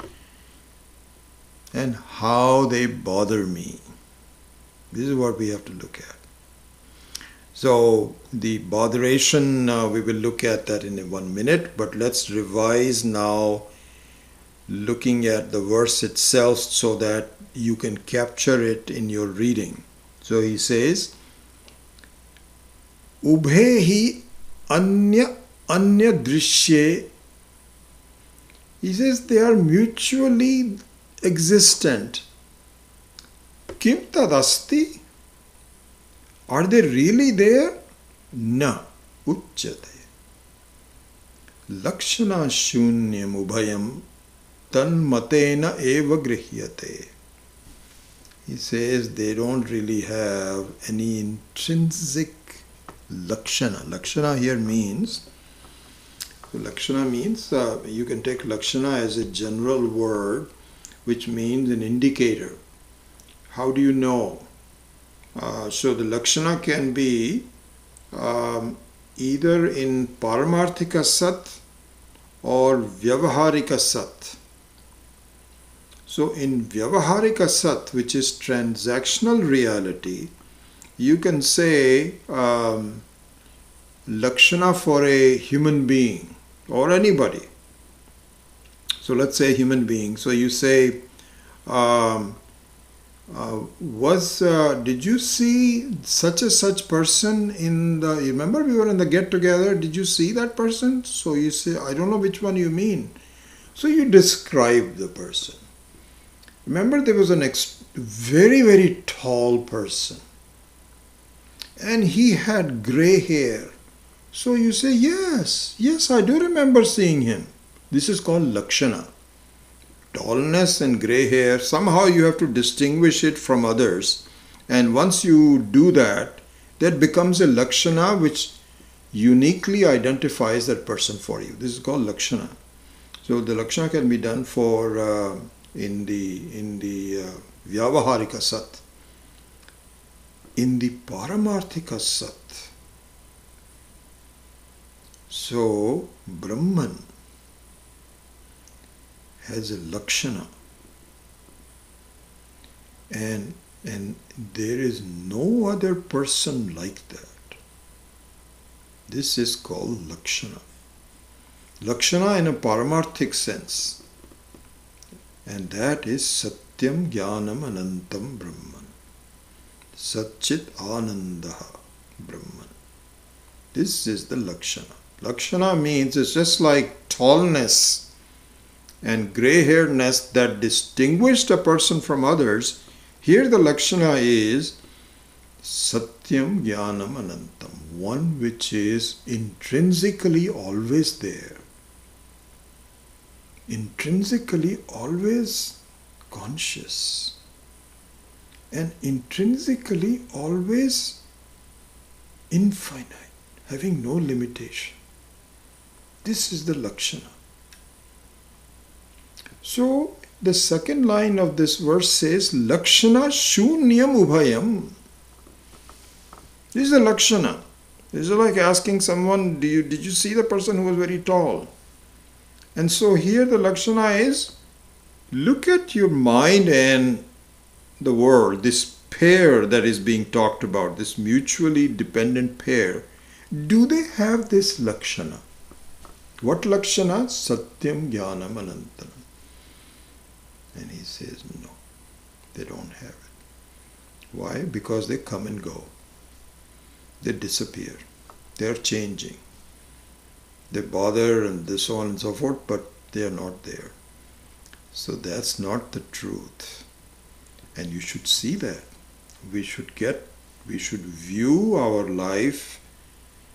A: and how they bother me. This is what we have to look at. So the botheration, we will look at that in 1 minute, but let's revise now, looking at the verse itself so that you can capture it in your reading. So he says, Ubhe hi anya drishye. He says they are mutually existent. Kim tadasti? Are they really there? Na uchyate. Lakshana shunyam ubhayam tanmatena eva grihyate. He says they don't really have any intrinsic lakshana. Lakshana here means, you can take lakshana as a general word which means an indicator. How do you know? So the lakshana can be either in paramarthika sat or vyavaharika sat. So in vyavaharika sat, which is transactional reality, you can say lakshana for a human being or anybody. So let's say human being. So you say, did you see such a such person in the, you remember we were in the get together, did you see that person? So you say, I don't know which one you mean. So you describe the person. Remember there was an very, very tall person and he had grey hair. So you say, yes, I do remember seeing him. This is called lakshana. Tallness and grey hair, somehow you have to distinguish it from others. And once you do that, that becomes a lakshana which uniquely identifies that person for you. This is called lakshana. So the lakshana can be done for in the vyavaharika sat. In the paramarthika sat, so Brahman has a lakshana, and there is no other person like that. This is called lakshana. Lakshana in a paramarthik sense, and that is satyam jnanam anantam Brahman. Satchit Anandaha Brahman. This is the Lakshana. Lakshana means it's just like tallness and grey-hairedness that distinguished a person from others. Here the Lakshana is Satyam Jnanam Anantam, one which is intrinsically always there. Intrinsically always conscious. And intrinsically always infinite, having no limitation. This is the Lakshana. So the second line of this verse says, Lakshana Shunyam Ubhayam. This is the Lakshana. This is like asking someone, did you see the person who was very tall? And so here the Lakshana is, look at your mind and the world, this pair that is being talked about, this mutually dependent pair, do they have this lakshana? What lakshana? Satyam Jnanam Anantam. And he says, no, they don't have it. Why? Because they come and go. They disappear. They are changing. They bother and so on and so forth, but they are not there. So that's not the truth. And you should see that. We should view our life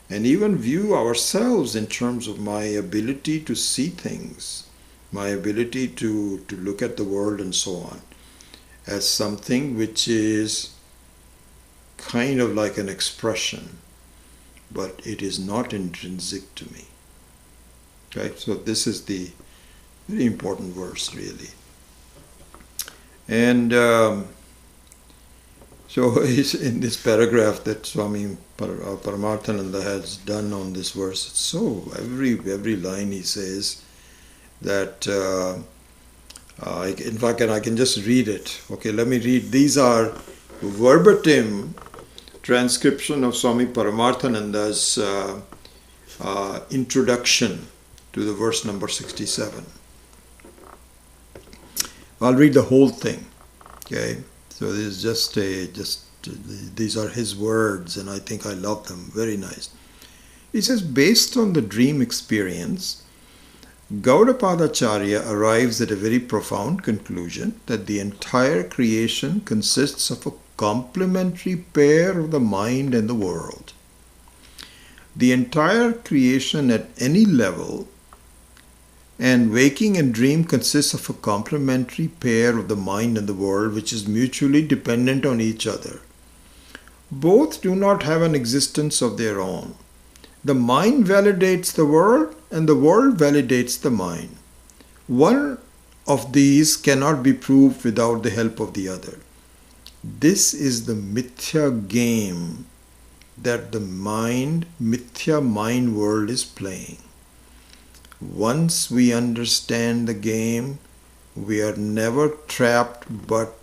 A: and even view ourselves in terms of my ability to see things, my ability to look at the world and so on, as something which is kind of like an expression, but it is not intrinsic to me. Okay, so this is the very important verse, really. And so in this paragraph that Swami Paramarthananda has done on this verse, so every line he says that, in fact, and I can just read it. Okay, let me read. These are verbatim transcription of Swami Paramarthananda's introduction to the verse number 67. I'll read the whole thing. Okay, so this is these are his words, and I think I love them. Very nice. He says, based on the dream experience, Gaudapadacharya arrives at a very profound conclusion that the entire creation consists of a complementary pair of the mind and the world. The entire creation at any level and waking and dream consists of a complementary pair of the mind and the world which is mutually dependent on each other. Both do not have an existence of their own. The mind validates the world and the world validates the mind. One of these cannot be proved without the help of the other. This is the mithya game that the mithya mind world is playing. Once we understand the game, we are never trapped, but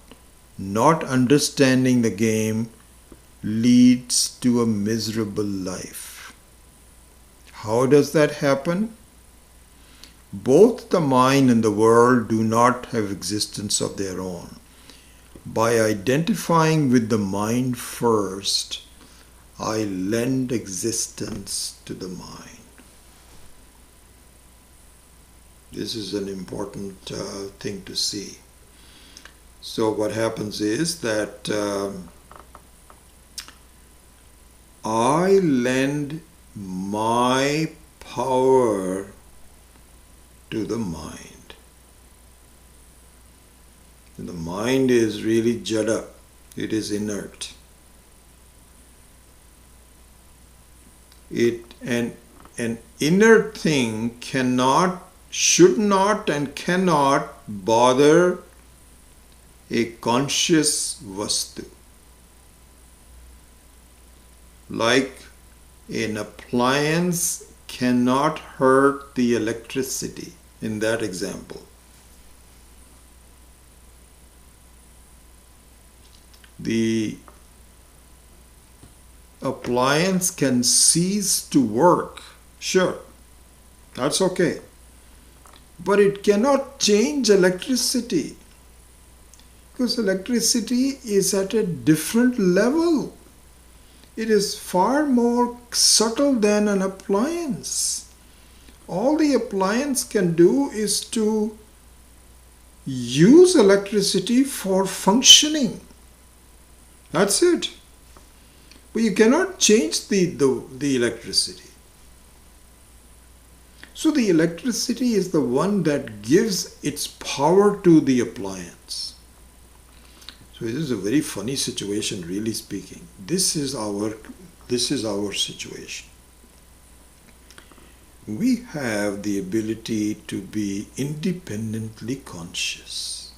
A: not understanding the game leads to a miserable life. How does that happen? Both the mind and the world do not have existence of their own. By identifying with the mind first, I lend existence to the mind. This is an important thing to see. So what happens is that I lend my power to the mind. And the mind is really jada. It is inert. An inner thing should not and cannot bother a conscious vastu. Like an appliance cannot hurt the electricity in that example. The appliance can cease to work, sure, that's okay. But it cannot change electricity, because electricity is at a different level. It is far more subtle than an appliance. All the appliance can do is to use electricity for functioning. That's it. But you cannot change the electricity. So the electricity is the one that gives its power to the appliance. So this is a very funny situation, really speaking. This is our situation. We have the ability to be independently conscious.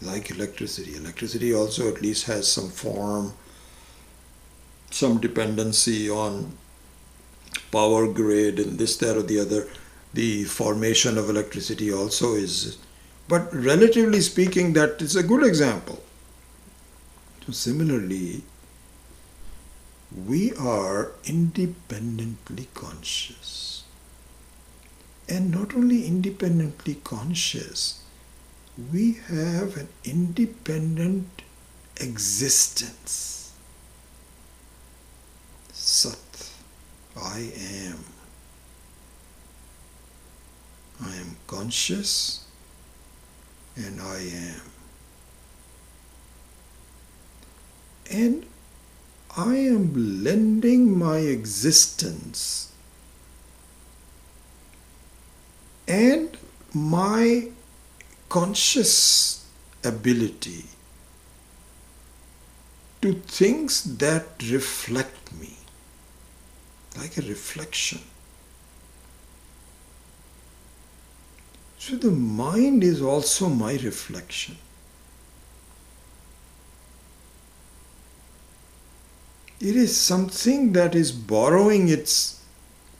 A: Like electricity. Electricity also at least has some form, some dependency on power grid and this, that, or the other. The formation of electricity also is, but relatively speaking, that is a good example. So similarly, we are independently conscious. And not only independently conscious, we have an independent existence. Sat, I am. I am conscious and I am. And I am lending my existence and my conscious ability to things that reflect me, like a reflection. So the mind is also my reflection. It is something that is borrowing its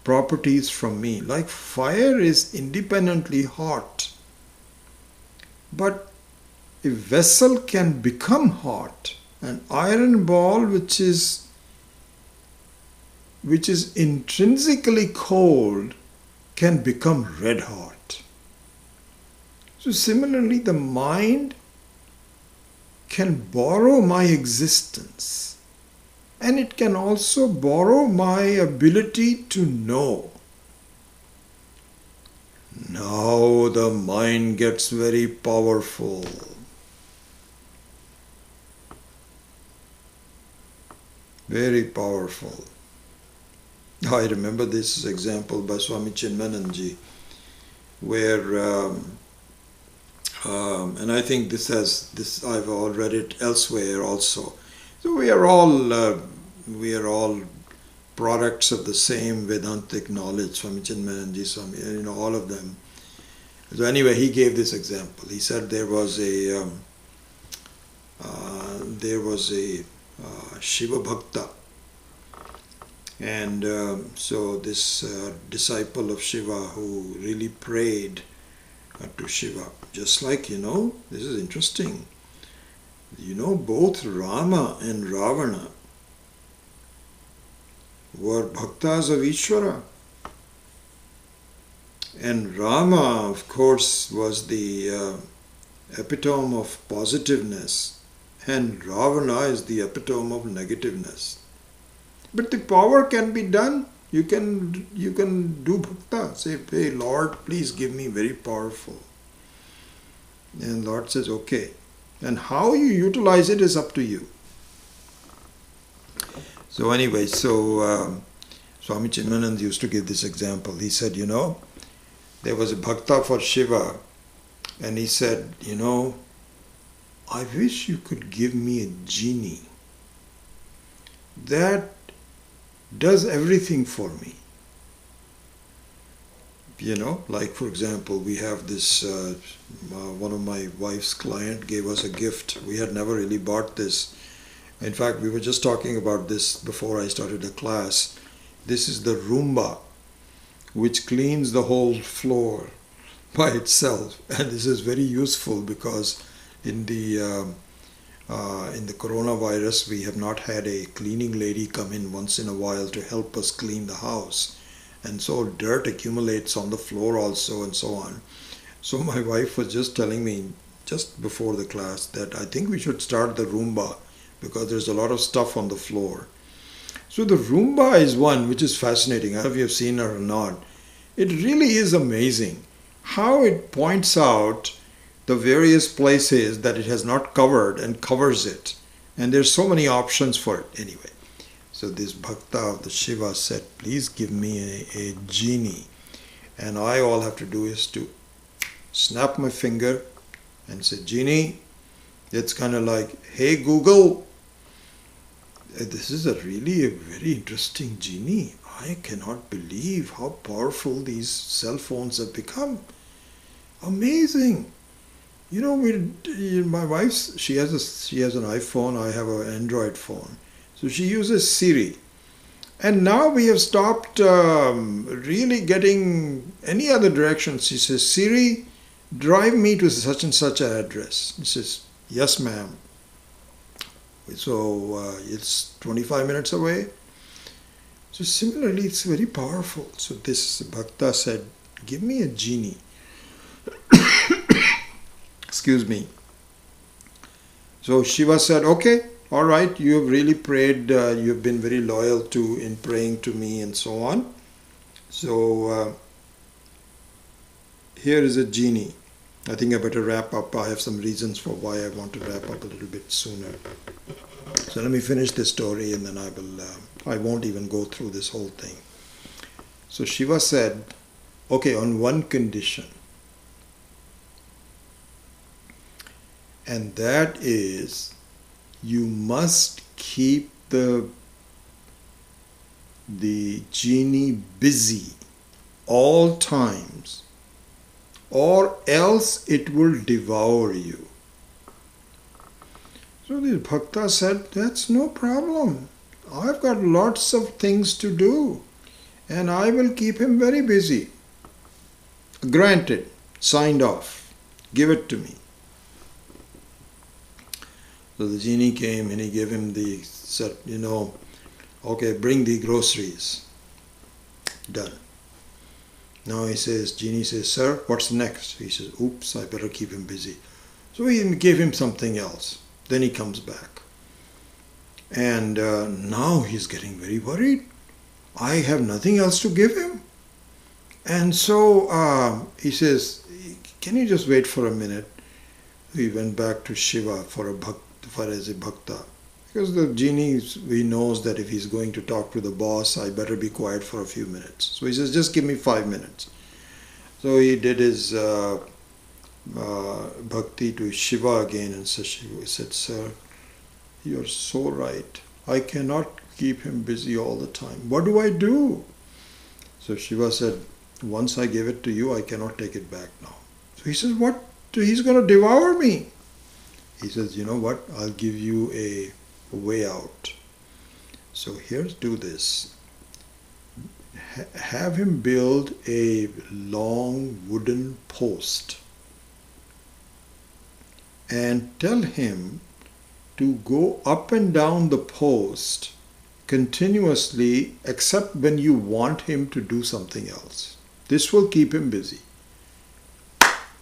A: properties from me. Like fire is independently hot. But a vessel can become hot. An iron ball which is intrinsically cold can become red hot. So similarly, the mind can borrow my existence, and it can also borrow my ability to know. Now the mind gets very powerful. Very powerful. I remember this example by Swami Chinmayananji, where, and I think this I've all read it elsewhere also. So we are all products of the same Vedantic knowledge, Swami Chinmayananji, Swami, all of them. So anyway, he gave this example. He said there was a Shiva Bhakta, and so this disciple of Shiva who really prayed to Shiva, just like, this is interesting. Both Rama and Ravana were bhaktas of Ishvara. And Rama, of course, was the epitome of positiveness, and Ravana is the epitome of negativeness. But the power can be done. You can do bhakta. Say, hey Lord, please give me very powerful. And Lord says, okay. And how you utilize it is up to you. So anyway, Swami Chinmayananda used to give this example. He said, there was a bhakta for Shiva, and he said, I wish you could give me a genie that does everything for me. You know, like for example, we have this, one of my wife's client gave us a gift. We had never really bought this. In fact, we were just talking about this before I started the class. This is the Roomba, which cleans the whole floor by itself. And this is very useful because in the coronavirus, we have not had a cleaning lady come in once in a while to help us clean the house. And so dirt accumulates on the floor also and so on. So my wife was just telling me just before the class that I think we should start the Roomba because there's a lot of stuff on the floor. So the Roomba is one which is fascinating. I don't know if you've seen it or not. It really is amazing how it points out the various places that it has not covered and covers it. And there's so many options for it anyway. So this Bhakta of the Shiva said, please give me a genie. And all I have to do is to snap my finger and say, genie. It's kind of like, hey Google. This is really a very interesting genie. I cannot believe how powerful these cell phones have become. Amazing. You know, my wife's, she has an iPhone, I have an Android phone. So she uses Siri. And now we have stopped really getting any other direction. She says, Siri, drive me to such and such an address. She says, yes ma'am. So it's 25 minutes away. So similarly, it's very powerful. So this Bhakta said, give me a genie. Excuse me. So Shiva said, okay, all right, you have really prayed, you have been very loyal in praying to me and so on. So here is a genie. I think I better wrap up. I have some reasons for why I want to wrap up a little bit sooner. So let me finish this story and then I won't even go through this whole thing. So Shiva said, okay, on one condition. And that is, you must keep the genie busy all times, or else it will devour you. So the Bhakta said, that's no problem. I've got lots of things to do and I will keep him very busy. Granted, signed off, give it to me. So the genie came and he gave him said, okay, bring the groceries. Done. Now genie says, sir, what's next? He says, oops, I better keep him busy. So he gave him something else. Then he comes back. And now he's getting very worried. I have nothing else to give him. And so he says, can you just wait for a minute? We went back to Shiva as a bhakta. Because the genie, he knows that if he's going to talk to the boss, I better be quiet for a few minutes. So he says, just give me 5 minutes. So he did his bhakti to Shiva again and said, sir, you're so right. I cannot keep him busy all the time. What do I do? So Shiva said, once I gave it to you, I cannot take it back now. So he says, what? He's going to devour me. He says, you know what? I'll give you a way out. So do this. Have him build a long wooden post and tell him to go up and down the post continuously except when you want him to do something else. This will keep him busy.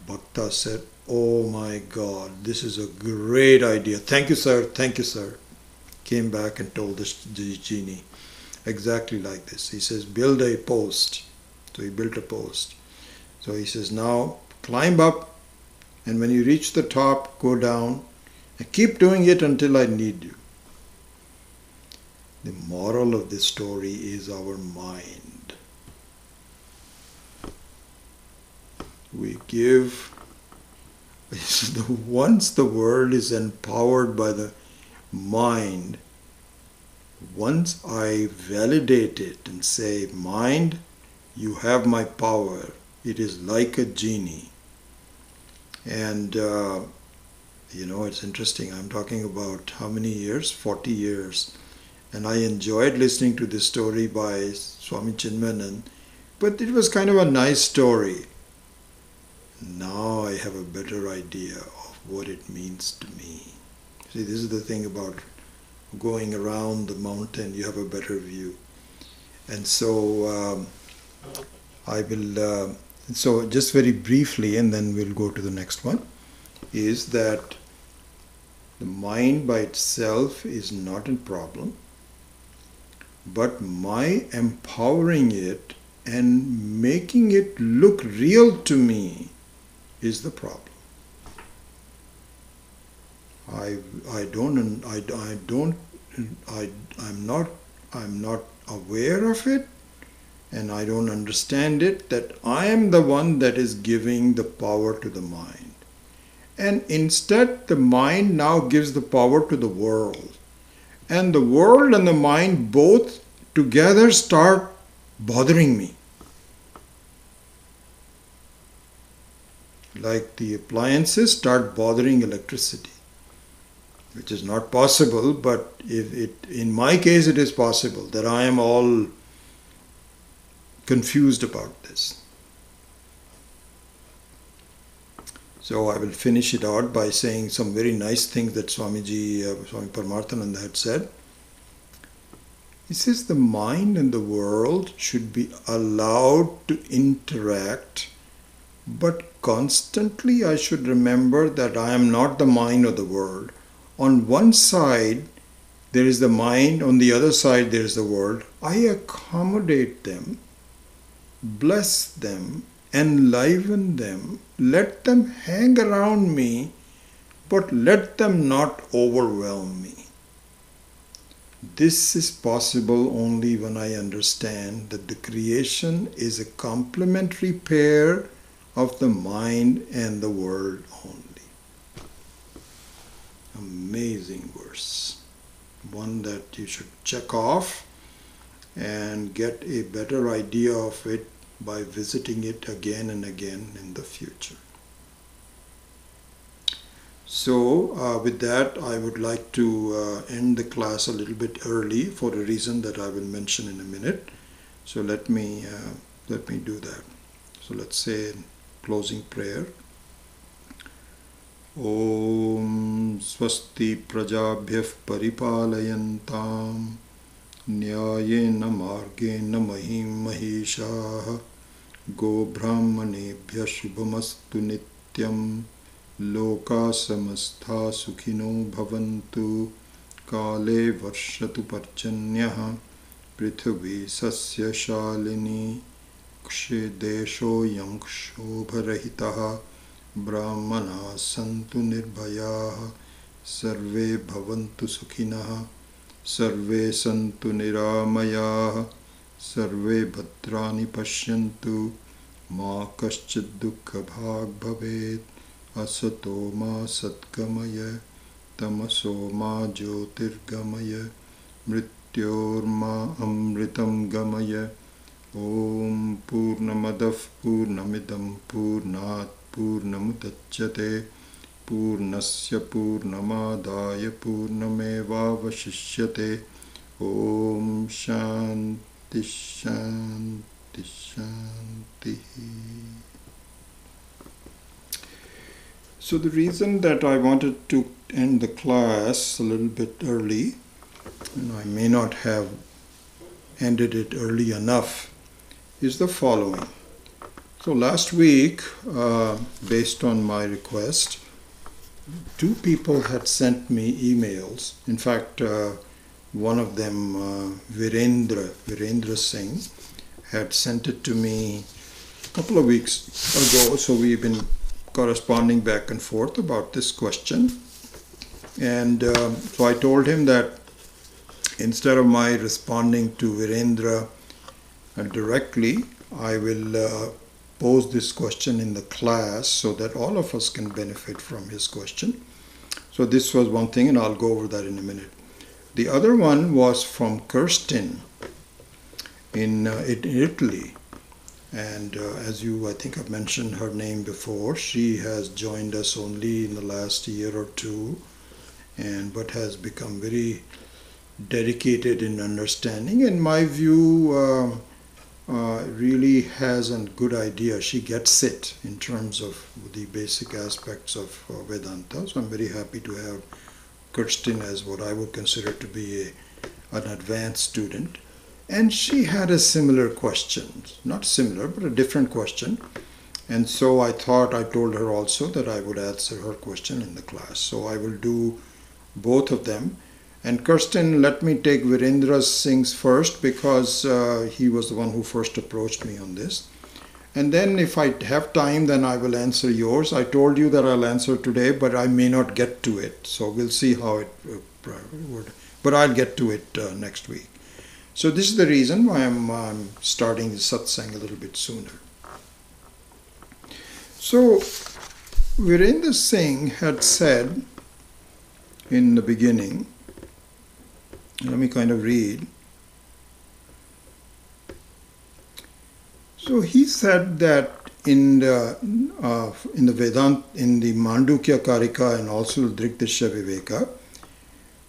A: Bhakta said, oh my God, this is a great idea. Thank you, sir. Thank you, sir. Came back and told the genie exactly like this. He says, build a post. So he built a post. So he says, now climb up, and when you reach the top, go down and keep doing it until I need you. The moral of this story is our mind. We give. Once the world is empowered by the mind, Once I validate it and say, mind, you have my power, it is like a genie. And it's interesting. I'm talking about how many years? 40 years. And I enjoyed listening to this story by Swami Chinmanan, but it was kind of a nice story. Now I have a better idea of what it means to me. See, this is the thing about going around the mountain, you have a better view. And so so just very briefly, and then we'll go to the next one, is that the mind by itself is not a problem, but my empowering it and making it look real to me is the problem. I'm not aware of it, and I don't understand it, that I am the one that is giving the power to the mind. And instead, the mind now gives the power to the world. And the world and the mind both together start bothering me. Like the appliances start bothering electricity, which is not possible, but in my case it is possible that I am all confused about this. So I will finish it out by saying some very nice things that Swami Paramarthananda had said. He says the mind and the world should be allowed to interact, but constantly I should remember that I am not the mind or the world. On one side there is the mind, on the other side there is the world. I accommodate them, bless them, enliven them, let them hang around me, but let them not overwhelm me. This is possible only when I understand that the creation is a complementary pair of the mind and the world only. Amazing verse. One that you should check off and get a better idea of it by visiting it again and again in the future. So with that, I would like to end the class a little bit early for a reason that I will mention in a minute. So let me do that. So let's say closing prayer. Om Swasti Prajabhyah Paripalayantam Nyayena Margena Mahim Mahishaha Go Brahmanebhya Shubhamastu Nityam Loka Samastha Sukhino Bhavantu Kale Varshatu Parchanyaha Prithvi Sasya Shalini Kshe Desho Yanksho Bharahitaha Brahmana Santu Nirbhayaha Sarve Bhavantu Sukhinaha Sarve Santu Niramayaha Sarve Bhadrani Pashyantu Ma Kaschid Dukkha Bhag Bhavet Asato Ma Satgamaya Tamaso Ma Jyotirgamaya Mrityor Ma Amritam Gamaya Om Purnamadav Purnamidam Purnat Purnamudachyate Purnasya Purnamadaya Purnamevavashishyate Om Shanti Shanti Shanti. So the reason that I wanted to end the class a little bit early, and I may not have ended it early enough, is the following. So last week, based on my request, 2 people had sent me emails. In fact, one of them, Virendra Singh, had sent it to me a couple of weeks ago. So we've been corresponding back and forth about this question. And so I told him that instead of my responding to Virendra directly, I will pose this question in the class so that all of us can benefit from his question. So this was one thing, and I'll go over that in a minute. The other one was from Kirsten in Italy. And as I think I've mentioned her name before, she has joined us only in the last year or two, but has become very dedicated in understanding. In my view, really has a good idea. She gets it in terms of the basic aspects of Vedanta. So I'm very happy to have Kirsten as what I would consider to be an advanced student. And she had a similar question, not similar, but a different question. And so I told her also that I would answer her question in the class. So I will do both of them. And Kirsten, let me take Virendra Singh's first because he was the one who first approached me on this. And then if I have time, then I will answer yours. I told you that I'll answer today, but I may not get to it. So we'll see how it would. But I'll get to it next week. So this is the reason why I'm starting the satsang a little bit sooner. So Virendra Singh had said in the beginning, let me kind of read. So he said that in the Vedanta, in the Mandukya Karika and also Drikdishya Viveka,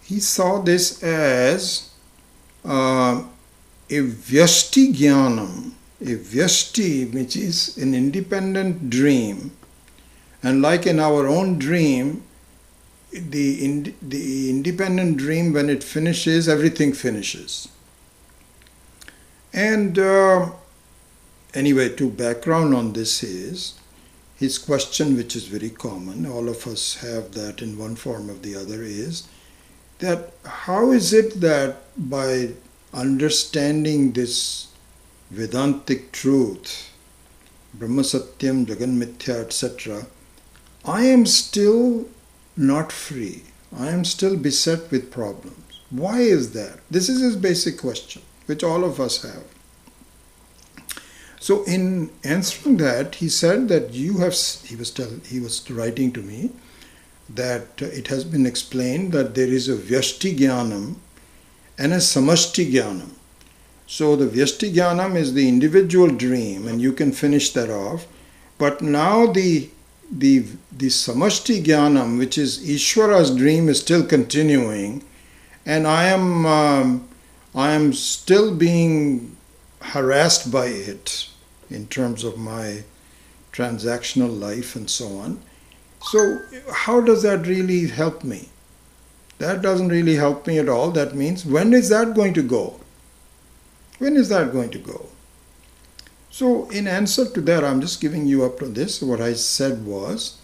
A: he saw this as a vyashti jnanam, a vyashti, which is an independent dream. And like in our own dream, the independent dream, when it finishes, everything finishes. And anyway, to background on this is his question, which is very common, all of us have that in one form or the other, is that how is it that by understanding this Vedantic truth, Brahma Satyam, Jagan Mithya, etc., I am still not free. I am still beset with problems. Why is that? This is his basic question, which all of us have. So in answering that, he said that he was writing to me that it has been explained that there is a vyashti jnanam and a samashti jnanam. So the vyashti jnanam is the individual dream, and you can finish that off. But now the samashti jnanam, which is Ishvara's dream, is still continuing, and I am still being harassed by it in terms of my transactional life and so on. So how does that really help me? That doesn't really help me at all. That means, when is that going to go? When is that going to go? So in answer to that, I'm just giving you up to this. What I said was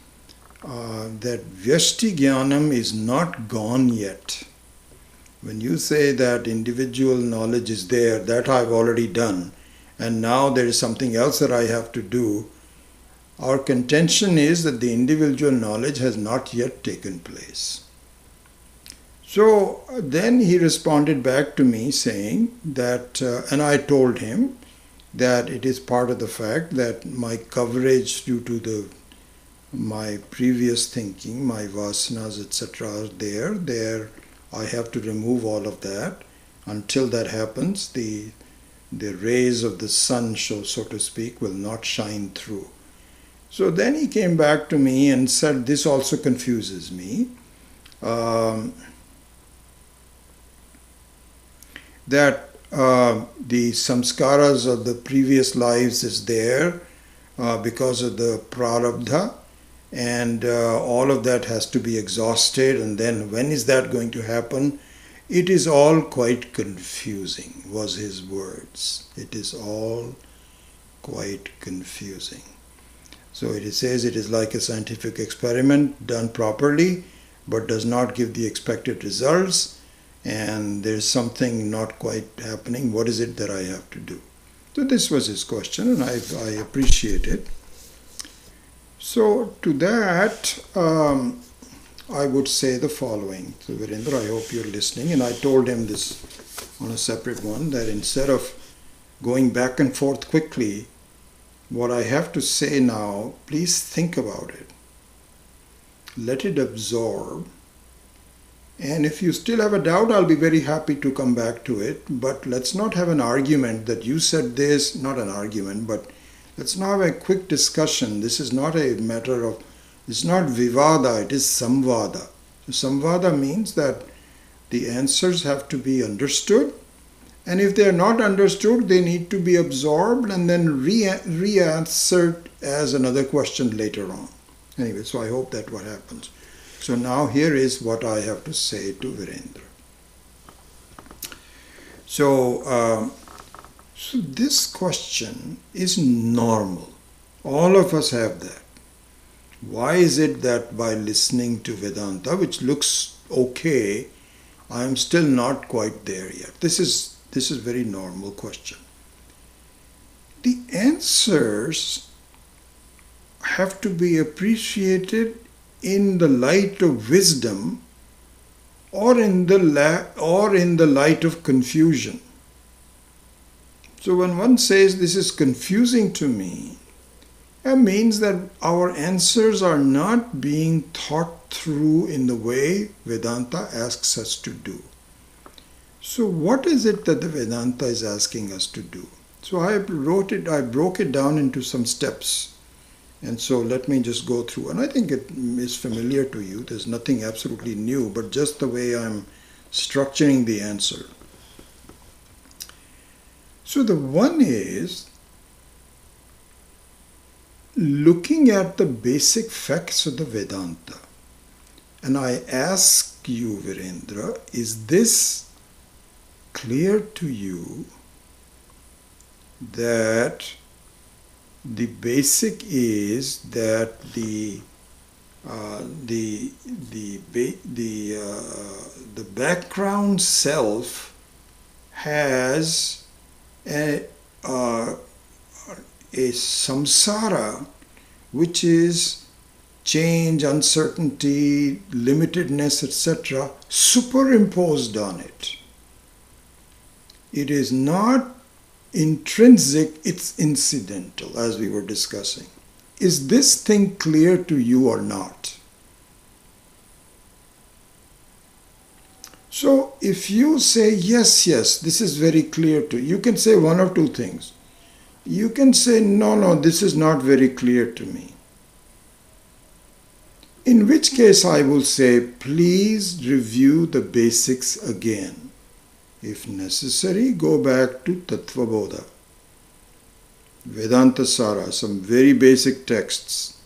A: that vyashti jnanam is not gone yet. When you say that individual knowledge is there, that I've already done, and now there is something else that I have to do, our contention is that the individual knowledge has not yet taken place. So then he responded back to me saying that, and I told him that it is part of the fact that my coverage due to my previous thinking, my vasanas, etc. are there. I have to remove all of that. Until that happens, the rays of the sun, so to speak, will not shine through. So then he came back to me and said, this also confuses me. That the samskaras of the previous lives is there because of the prarabdha, and all of that has to be exhausted, and then when is that going to happen? It is all quite confusing, was his words. It is all quite confusing. So it says it is like a scientific experiment done properly, but does not give the expected results, and there's something not quite happening. What is it that I have to do? So this was his question, and I appreciate it. So to that, I would say the following. So Virendra, I hope you're listening. And I told him this on a separate one, that instead of going back and forth quickly, what I have to say now, please think about it. Let it absorb. And if you still have a doubt, I'll be very happy to come back to it. But let's not have an argument that you said this, not an argument, but let's now have a quick discussion. This is not a matter of, it's not vivada, it is samvada. So samvada means that the answers have to be understood. And if they are not understood, they need to be absorbed and then re-answered as another question later on. Anyway, so I hope that what happens. So now here is what I have to say to Virendra. So this question is normal. All of us have that. Why is it that by listening to Vedanta, which looks okay, I am still not quite there yet? This is a very normal question. The answers have to be appreciated in the light of wisdom or in the light of confusion. So when one says this is confusing to me, that means that our answers are not being thought through in the way Vedanta asks us to do. So what is it that the Vedanta is asking us to do? So I broke it down into some steps. And so let me just go through. And I think it is familiar to you. There's nothing absolutely new, but just the way I'm structuring the answer. So the one is looking at the basic facts of the Vedanta. And I ask you, Virendra, is this clear to you that the basic is that the background self has a samsara, which is change, uncertainty, limitedness, etc., superimposed on it. It is not intrinsic, it's incidental, as we were discussing. Is this thing clear to you or not? So if you say, yes, this is very clear to you, you can say one of two things. You can say, no, this is not very clear to me. In which case I will say, please review the basics again. If necessary, go back to Tattva Bodha, Vedanta Sara, some very basic texts.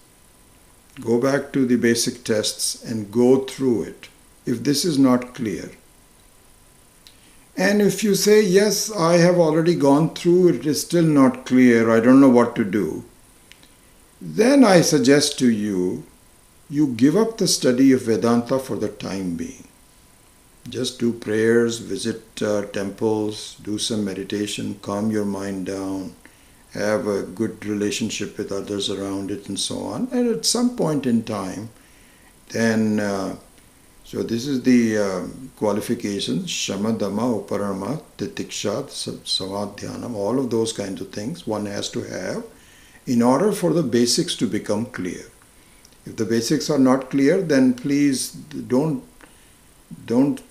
A: Go back to the basic texts and go through it, if this is not clear. And if you say, yes, I have already gone through, it is still not clear, I don't know what to do, then I suggest to you, you give up the study of Vedanta for the time being. Just do prayers, visit temples, do some meditation, calm your mind down, have a good relationship with others around it and so on. And at some point in time, then, so this is the qualifications, Shama, Dhamma, Uparama, Titiksha, Samadhyanam, all of those kinds of things one has to have in order for the basics to become clear. If the basics are not clear, then please don't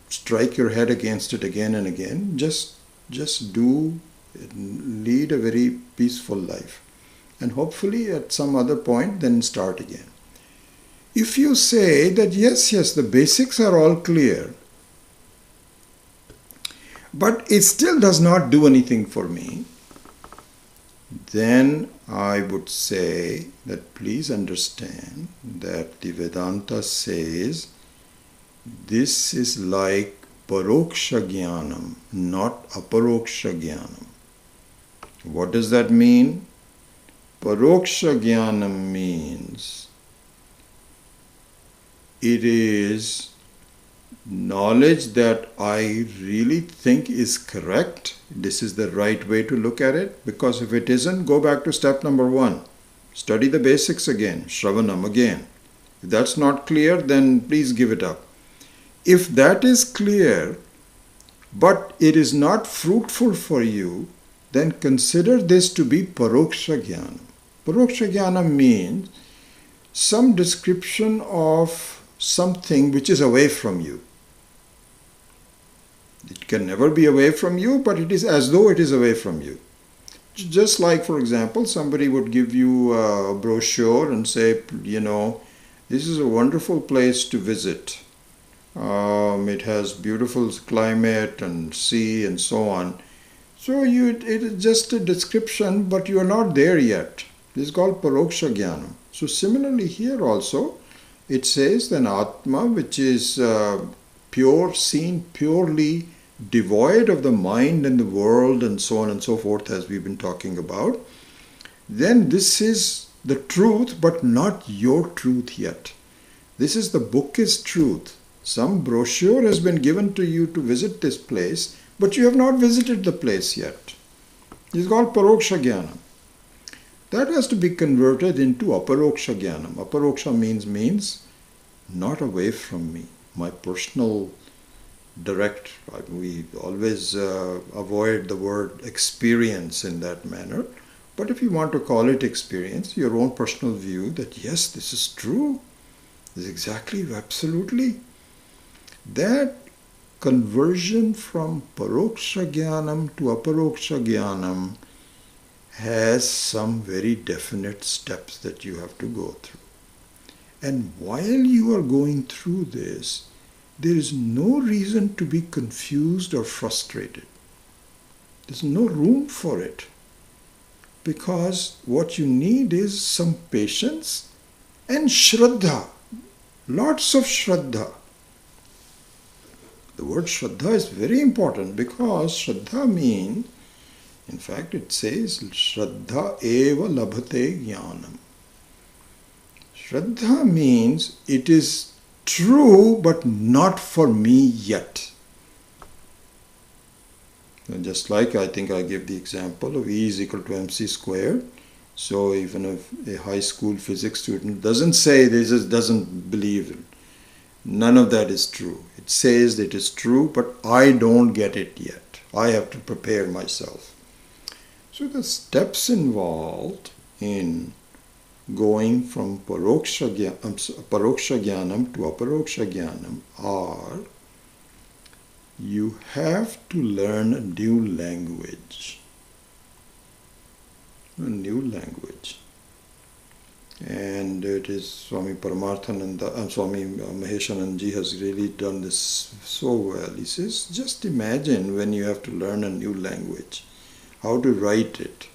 A: strike your head against it again and again. Just lead a very peaceful life. And hopefully at some other point, then start again. If you say that yes, the basics are all clear, but it still does not do anything for me, then I would say that please understand that the Vedanta says this is like paroksha jnanam, not aparoksha jnanam. What does that mean? Paroksha jnanam means it is knowledge that I really think is correct. This is the right way to look at it. Because if it isn't, go back to step number 1. Study the basics again, Shravanam again. If that's not clear, then please give it up. If that is clear, but it is not fruitful for you, then consider this to be paroksha jnana. Paroksha jnana means some description of something which is away from you. It can never be away from you, but it is as though it is away from you. Just like, for example, somebody would give you a brochure and say, this is a wonderful place to visit. It has beautiful climate and sea and so on. So it is just a description, but you are not there yet. This is called Paroksha Jnanam. So similarly here also, it says that Atma, which is pure, seen purely, devoid of the mind and the world and so on and so forth, as we've been talking about, then this is the truth, but not your truth yet. This is the book is truth. Some brochure has been given to you to visit this place, but you have not visited the place yet. It's called Paroksha Jnanam. That has to be converted into Aparoksha Jnanam. Aparoksha means not away from me. My personal direct, we always avoid the word experience in that manner. But if you want to call it experience, your own personal view that yes, this is true. This is exactly, absolutely. That conversion from Paroksha Jnanam to Aparoksha Jnanam has some very definite steps that you have to go through. And while you are going through this, there is no reason to be confused or frustrated. There's no room for it. Because what you need is some patience and Shraddha. Lots of Shraddha. The word Shraddha is very important because Shraddha means, in fact it says, Shraddha eva labhate jnanam. Shraddha means it is true but not for me yet. And just like I think I gave the example of E is equal to mc squared. So even if a high school physics student doesn't say this, just doesn't believe it. None of that is true. It says that it is true, but I don't get it yet. I have to prepare myself. So the steps involved in going from Paroksha Jnanam to Aparoksha Jnanam are, you have to learn a new language. A new language. And it is Swami Paramarthananda, Swami Maheshanandaji has really done this so well. He says, just imagine when you have to learn a new language, how to write it.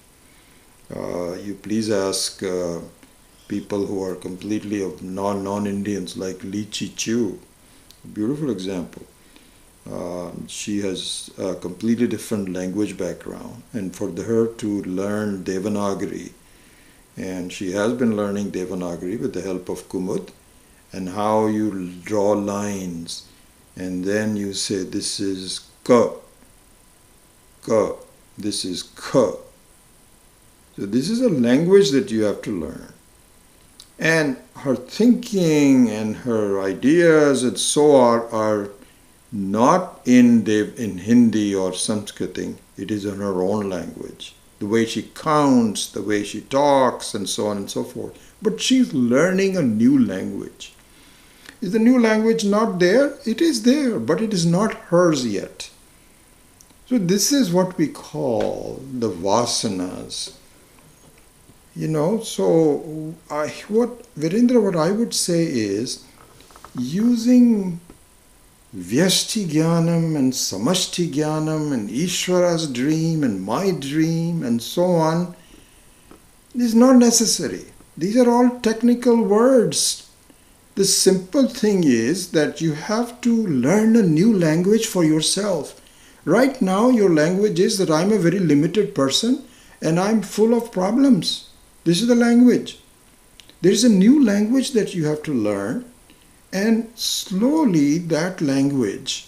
A: You please ask people who are completely of non-Indians like Li Chi Chu, a beautiful example. She has a completely different language background, and for her to learn Devanagari, and she has been learning Devanagari with the help of Kumud, and how you draw lines, and then you say this is ka, this is ka. So this is a language that you have to learn. And her thinking and her ideas and so are not in Hindi or Sanskrit. It is in her own language. The way she counts, the way she talks, and so on and so forth. But she's learning a new language. Is the new language not there? It is there, but it is not hers yet. So this is what we call the vasanas. So what I would say is, using Vyashti Jnanam and Samashti Jnanam and Ishvara's dream and my dream and so on is not necessary. These are all technical words. The simple thing is that you have to learn a new language for yourself. Right now your language is that I'm a very limited person and I'm full of problems. This is the language. There is a new language that you have to learn. And slowly that language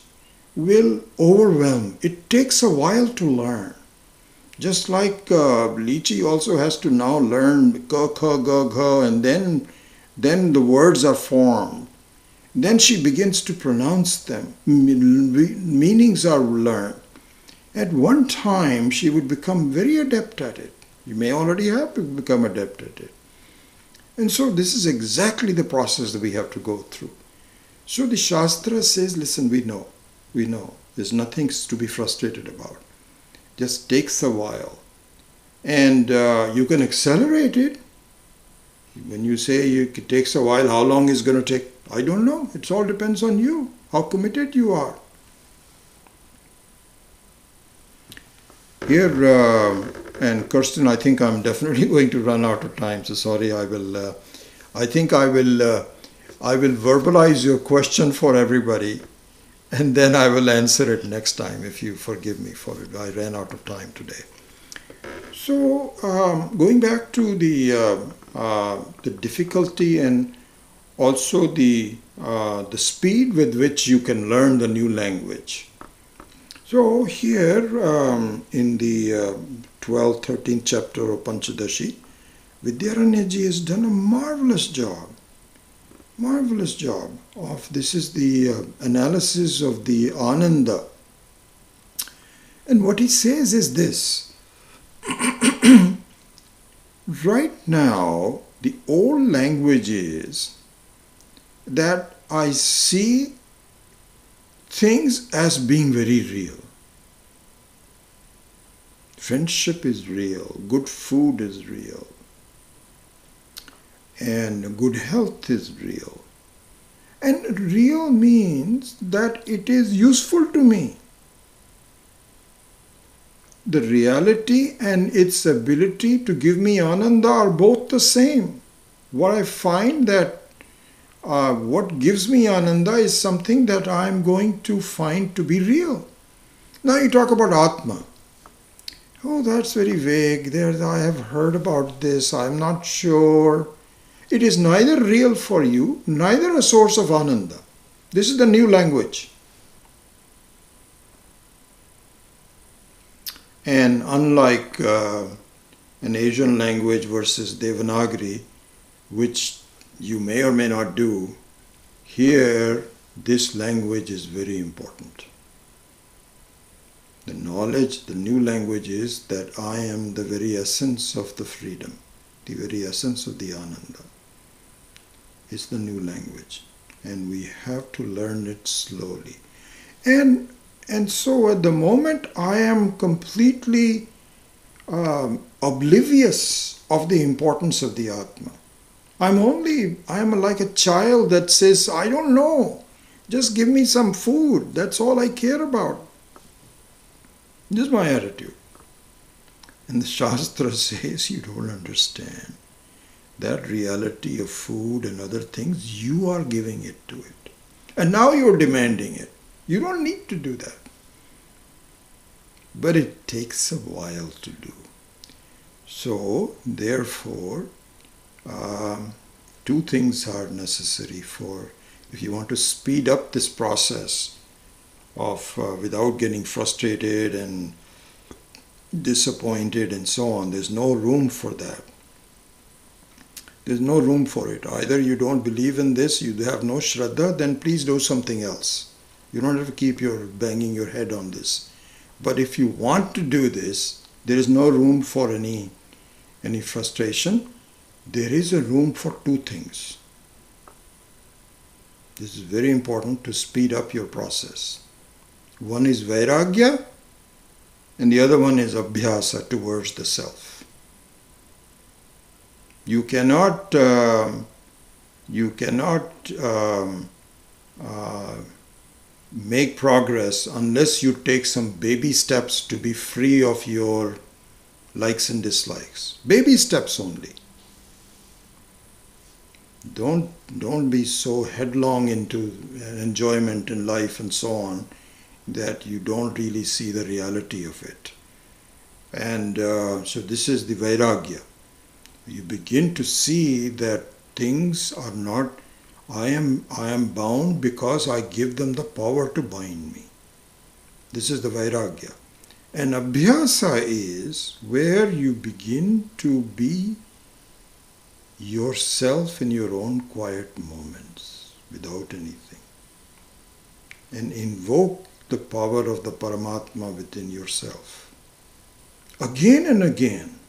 A: will overwhelm. It takes a while to learn. Just like Lychee also has to now learn ka, kha, ga, gha, and then the words are formed. Then she begins to pronounce them. Meanings are learned. At one time she would become very adept at it. You may already have become adept at it. And so this is exactly the process that we have to go through. So the Shastra says, listen, we know. There's nothing to be frustrated about. Just takes a while. And you can accelerate it. When you say it takes a while, how long is it going to take? I don't know. It all depends on you, how committed you are. Here, and Kirsten, I think I'm definitely going to run out of time. So sorry, I will verbalize your question for everybody, and then I will answer it next time if you forgive me for it. I ran out of time today. So going back to the difficulty and also the speed with which you can learn the new language. So here in the 12th, 13th chapter of Panchadashi, Vidyaranyaji has done a marvelous job of, this is the analysis of the Ananda. And what he says is this: right now, the old language is that I see things as being very real. Friendship is real, good food is real, and good health is real. And real means that it is useful to me. The reality and its ability to give me ananda are both the same. What I find that what gives me ananda is something that I am going to find to be real. Now you talk about Atma. Oh, that's very vague. I have heard about this. I'm not sure. It is neither real for you, neither a source of ananda. This is the new language. And unlike an Asian language versus Devanagari, which you may or may not do, here this language is very important. The knowledge, the new language is that I am the very essence of the freedom, the very essence of the ananda. It's the new language, and we have to learn it slowly. And so at the moment I am completely oblivious of the importance of the Atma. I am like a child that says, I don't know, just give me some food, that's all I care about. This is my attitude. And the Shastra says, you don't understand. That reality of food and other things, you are giving it to it. And now you're demanding it. You don't need to do that. But it takes a while to do. So, therefore, two things are necessary for, if you want to speed up this process of without getting frustrated and disappointed and so on. There's no room for that. There's no room for it. Either you don't believe in this, you have no Shraddha, then please do something else. You don't have to keep banging your head on this. But if you want to do this, there is no room for any frustration. There is a room for two things. This is very important to speed up your process. One is Vairagya, and the other one is Abhyasa, towards the self. You cannot make progress unless you take some baby steps to be free of your likes and dislikes. Baby steps only. Don't be so headlong into enjoyment in life and so on that you don't really see the reality of it. And so this is the Vairagya. You begin to see that things are not, I am bound because I give them the power to bind me. This is the Vairagya. And Abhyasa is where you begin to be yourself in your own quiet moments without anything, and invoke the power of the Paramatma within yourself again and again,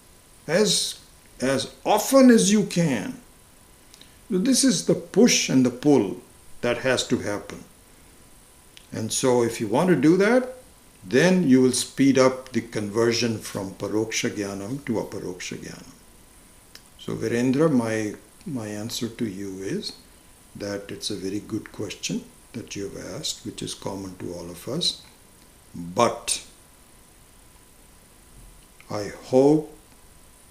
A: as often as you can. So this is the push and the pull that has to happen. And so if you want to do that, then you will speed up the conversion from Paroksha Jnanam to Aparoksha Jnanam. So Virendra, my answer to you is that it's a very good question that you have asked, which is common to all of us. But I hope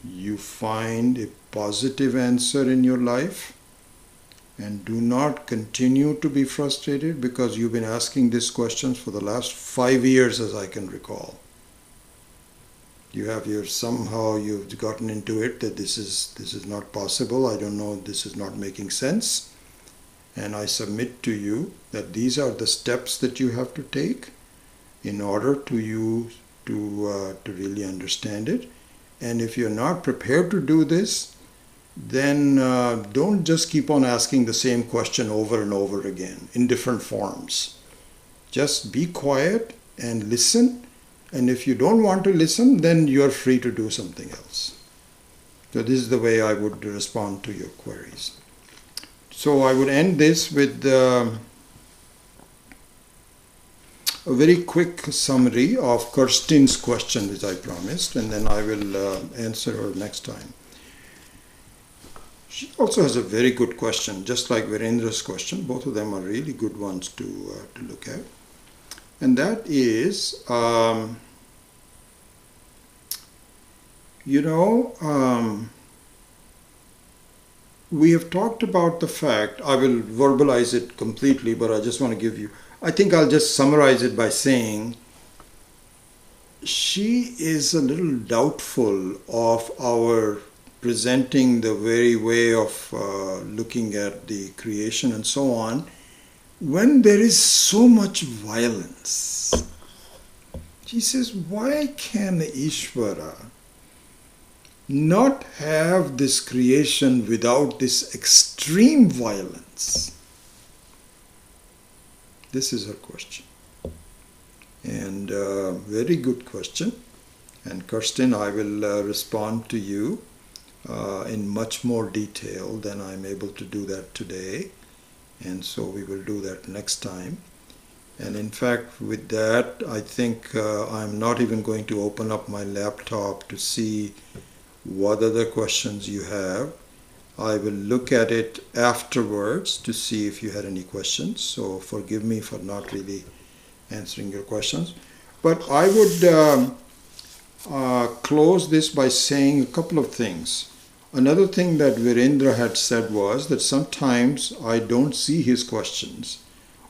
A: you find a positive answer in your life and do not continue to be frustrated, because you've been asking these questions for the last 5 years, as I can recall. Somehow you've gotten into it that this is not possible, I don't know, this is not making sense. And I submit to you that these are the steps that you have to take in order to really understand it. And if you're not prepared to do this, then don't just keep on asking the same question over and over again in different forms. Just be quiet and listen. And if you don't want to listen, then you're free to do something else. So this is the way I would respond to your queries. So I would end this with a very quick summary of Kirstin's question, which I promised, and then I will answer her next time. She also has a very good question, just like Virendra's question. Both of them are really good ones to look at. And that is, we have talked about the fact, I will verbalize it completely, but I just want to give you, I think I'll just summarize it by saying she is a little doubtful of our presenting the very way of looking at the creation and so on, when there is so much violence. She says, why can Ishvara not have this creation without this extreme violence? This is her question. And very good question. And Kirstin, I will respond to you in much more detail than I'm able to do that today. And so we will do that next time. And in fact, with that, I think I'm not even going to open up my laptop to see what other questions you have. I will look at it afterwards to see if you had any questions. So forgive me for not really answering your questions. But I would close this by saying a couple of things. Another thing that Virendra had said was that sometimes I don't see his questions,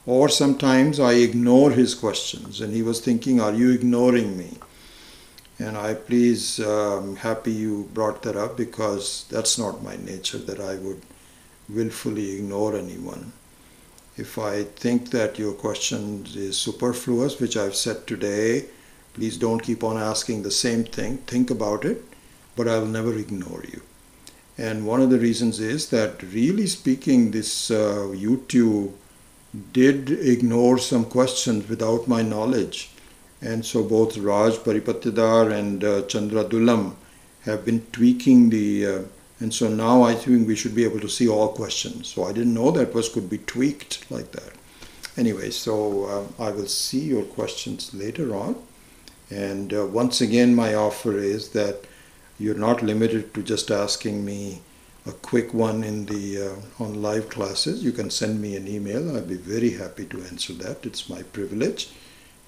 A: or sometimes I ignore his questions. And he was thinking, are you ignoring me? And I'm happy you brought that up, because that's not my nature, that I would willfully ignore anyone. If I think that your question is superfluous, which I've said today, please don't keep on asking the same thing. Think about it, but I'll never ignore you. And one of the reasons is that, really speaking, this YouTube did ignore some questions without my knowledge. And so both Raj Paripatyadar and Chandra Dulam have been tweaking and so now I think we should be able to see all questions. So I didn't know that could be tweaked like that. Anyway, so I will see your questions later on. And once again, my offer is that you're not limited to just asking me a quick one on live classes. You can send me an email. I'll be very happy to answer that. It's my privilege,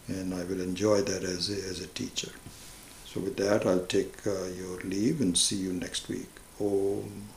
A: and I will enjoy that as a teacher. So with that, I'll take your leave and see you next week. Om.